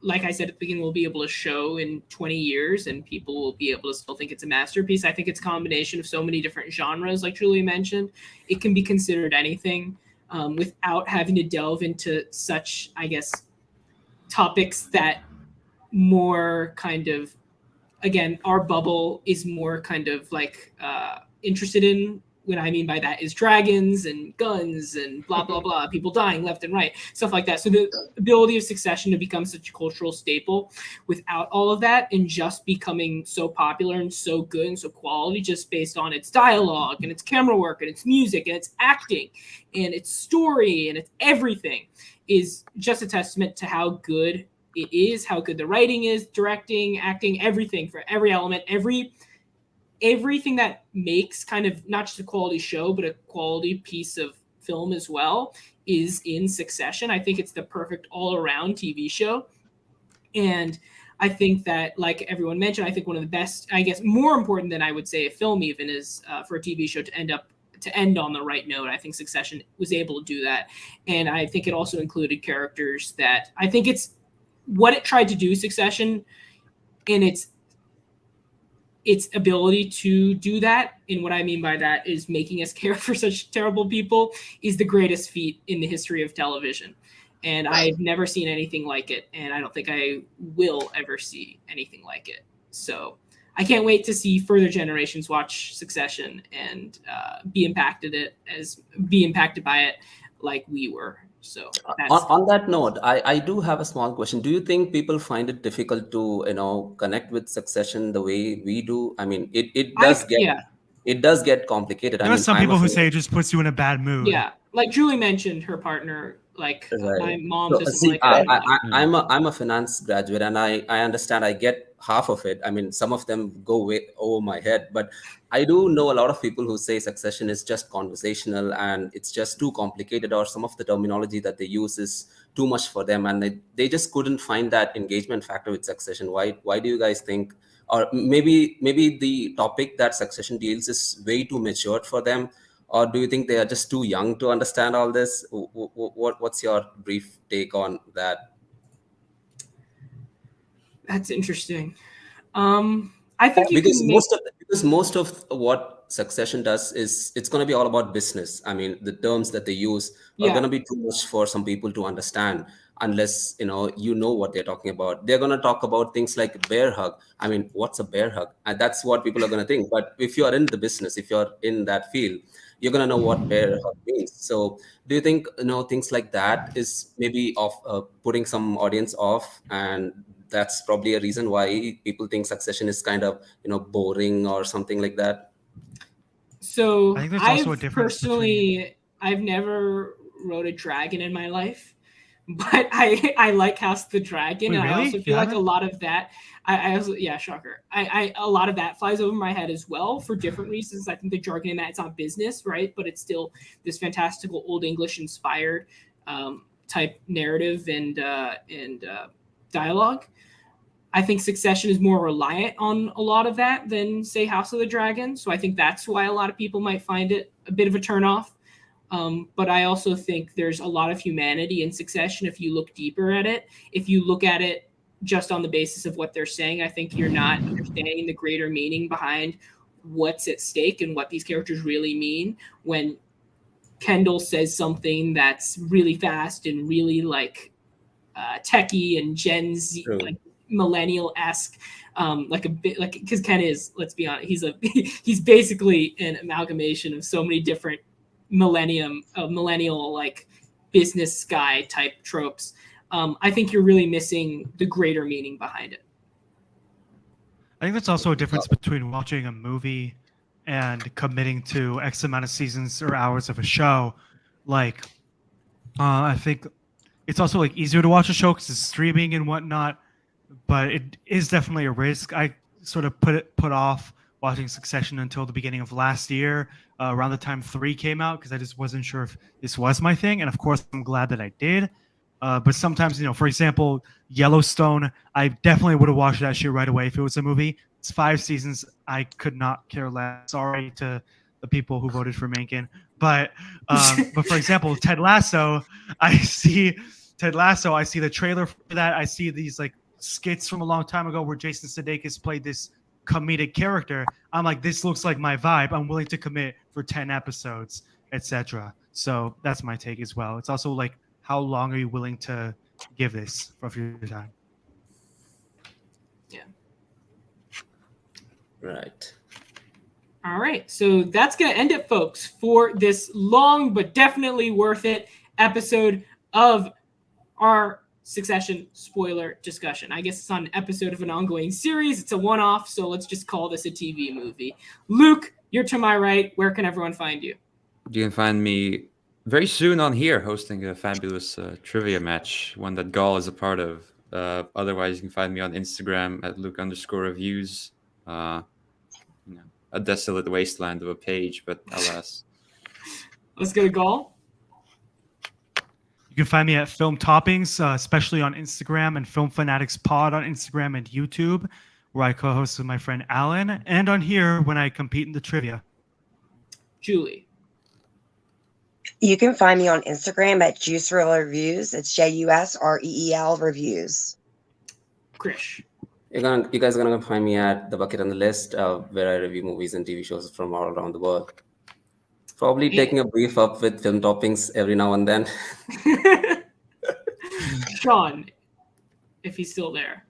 like I said at the beginning, we'll be able to show in 20 years and people will be able to still think it's a masterpiece. I think it's a combination of so many different genres, like Julie mentioned. It can be considered anything without having to delve into such, I guess, topics that more kind of, again, our bubble is more kind of like interested in. What I mean by that is dragons and guns and blah, blah, blah, people dying left and right, stuff like that. So the ability of Succession to become such a cultural staple without all of that and just becoming so popular and so good and so quality just based on its dialogue and its camera work and its music and its acting and its story and its everything is just a testament to how good it is, how good the writing is, directing, acting, everything for every element, everything that makes kind of not just a quality show, but a quality piece of film as well is in Succession. I think it's the perfect all-around TV show. And I think that, like everyone mentioned, I think one of the best, I guess more important than I would say a film even is for a TV show to end on the right note. I think Succession was able to do that. And I think it also included characters that I think it's what it tried to do, Succession, and its ability to do that, and what I mean by that is making us care for such terrible people, is the greatest feat in the history of television. And I've never seen anything like it, and I don't think I will ever see anything like it. So I can't wait to see further generations watch Succession and be impacted by it like we were. So on that note, I do have a small question. Do you think people find it difficult to, you know, connect with Succession the way we do? I mean, it does get complicated. There are some people who say it just puts you in a bad mood. Yeah, like Julie mentioned, her partner, like my mom So, doesn't see, like it. I'm a finance graduate, and I understand. I get half of it. I mean, some of them go way over my head, but I do know a lot of people who say Succession is just conversational and it's just too complicated, or some of the terminology that they use is too much for them, and they just couldn't find that engagement factor with Succession. Why do you guys think? Or maybe the topic that Succession deals is way too matured for them, or do you think they are just too young to understand all this? What's your brief take on that? That's interesting. I think because most of what Succession does is it's going to be all about business. I mean, the terms that they use are going to be too much for some people to understand unless you know what they're talking about. They're going to talk about things like bear hug. I mean, what's a bear hug? And that's what people are going to think. But if you're in the business, if you're in that field, you're going to know what bear hug means. So do you think things like that is maybe putting some audience off, and that's probably a reason why people think Succession is kind of boring or something like that? So I think there's also a difference I've never rode a dragon in my life, but I like House of the Dragon. Wait, and really? I also feel like a lot of that shocker. A lot of that flies over my head as well for different reasons. I think the jargon in that, it's not business, right? But it's still this fantastical Old English inspired type narrative and dialogue. I think Succession is more reliant on a lot of that than, say, House of the Dragon. So I think that's why a lot of people might find it a bit of a turnoff. But I also think there's a lot of humanity in Succession if you look deeper at it. If you look at it just on the basis of what they're saying, I think you're not understanding the greater meaning behind what's at stake and what these characters really mean. When Kendall says something that's really fast and really like techie and Gen Z, like millennial-esque, like a bit like, because Ken is, let's be honest, he's basically an amalgamation of so many different millennial like business guy type tropes. I think you're really missing the greater meaning behind it. I think that's also a difference between watching a movie and committing to X amount of seasons or hours of a show. Like, I think it's also like easier to watch a show because it's streaming and whatnot, but it is definitely a risk. I sort of put off watching Succession until the beginning of last year, around the time 3 came out, because I just wasn't sure if this was my thing. And of course, I'm glad that I did. But sometimes, for example, Yellowstone, I definitely would have watched that shit right away if it was a movie. It's 5 seasons. I could not care less. Sorry to the people who voted for Mencken. But for example, Ted Lasso, I see the trailer for that. I see these like skits from a long time ago where Jason Sudeikis played this comedic character. I'm like, this looks like my vibe. I'm willing to commit for 10 episodes, etc. So that's my take as well. It's also like, how long are you willing to give this of your time? Yeah. Right. All right. So that's going to end it, folks, for this long but definitely worth it episode of our Succession spoiler discussion. I guess it's not an episode of an ongoing series. It's a one-off, so let's just call this a TV movie. Luke, you're to my right. Where can everyone find you? You can find me very soon on here hosting a fabulous trivia match, one that Gall is a part of. Otherwise, you can find me on Instagram at Luke_reviews. A desolate wasteland of a page, but alas. Let's go to Gall. You can find me at Film Toppings, especially on Instagram, and Film Fanatics Pod on Instagram and YouTube, where I co-host with my friend Alan, and on here when I compete in the trivia. Julie. You can find me on Instagram at JuiceReel Reviews. It's JUSREEL Reviews. Krish. You guys are gonna find me at The Bucket on the List, where I review movies and TV shows from all around the world. Probably taking a brief up with Film Toppings every now and then. Sean, if he's still there.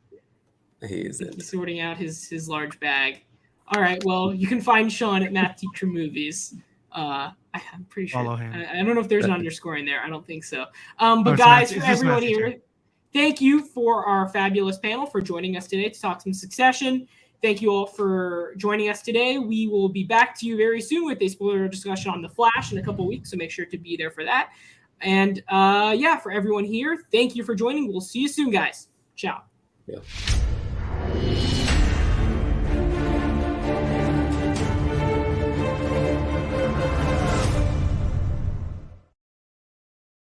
He's sorting out his large bag. All right, well, you can find Sean at Math Teacher Movies. I'm pretty sure. Follow him. I don't know if there's an underscore in there. I don't think so. But guys, for everyone here, thank you for our fabulous panel for joining us today to talk some Succession. Thank you all for joining us today. We will be back to you very soon with a spoiler discussion on The Flash in a couple weeks, so make sure to be there for that. And for everyone here, thank you for joining. We'll see you soon, guys. Ciao. Yeah.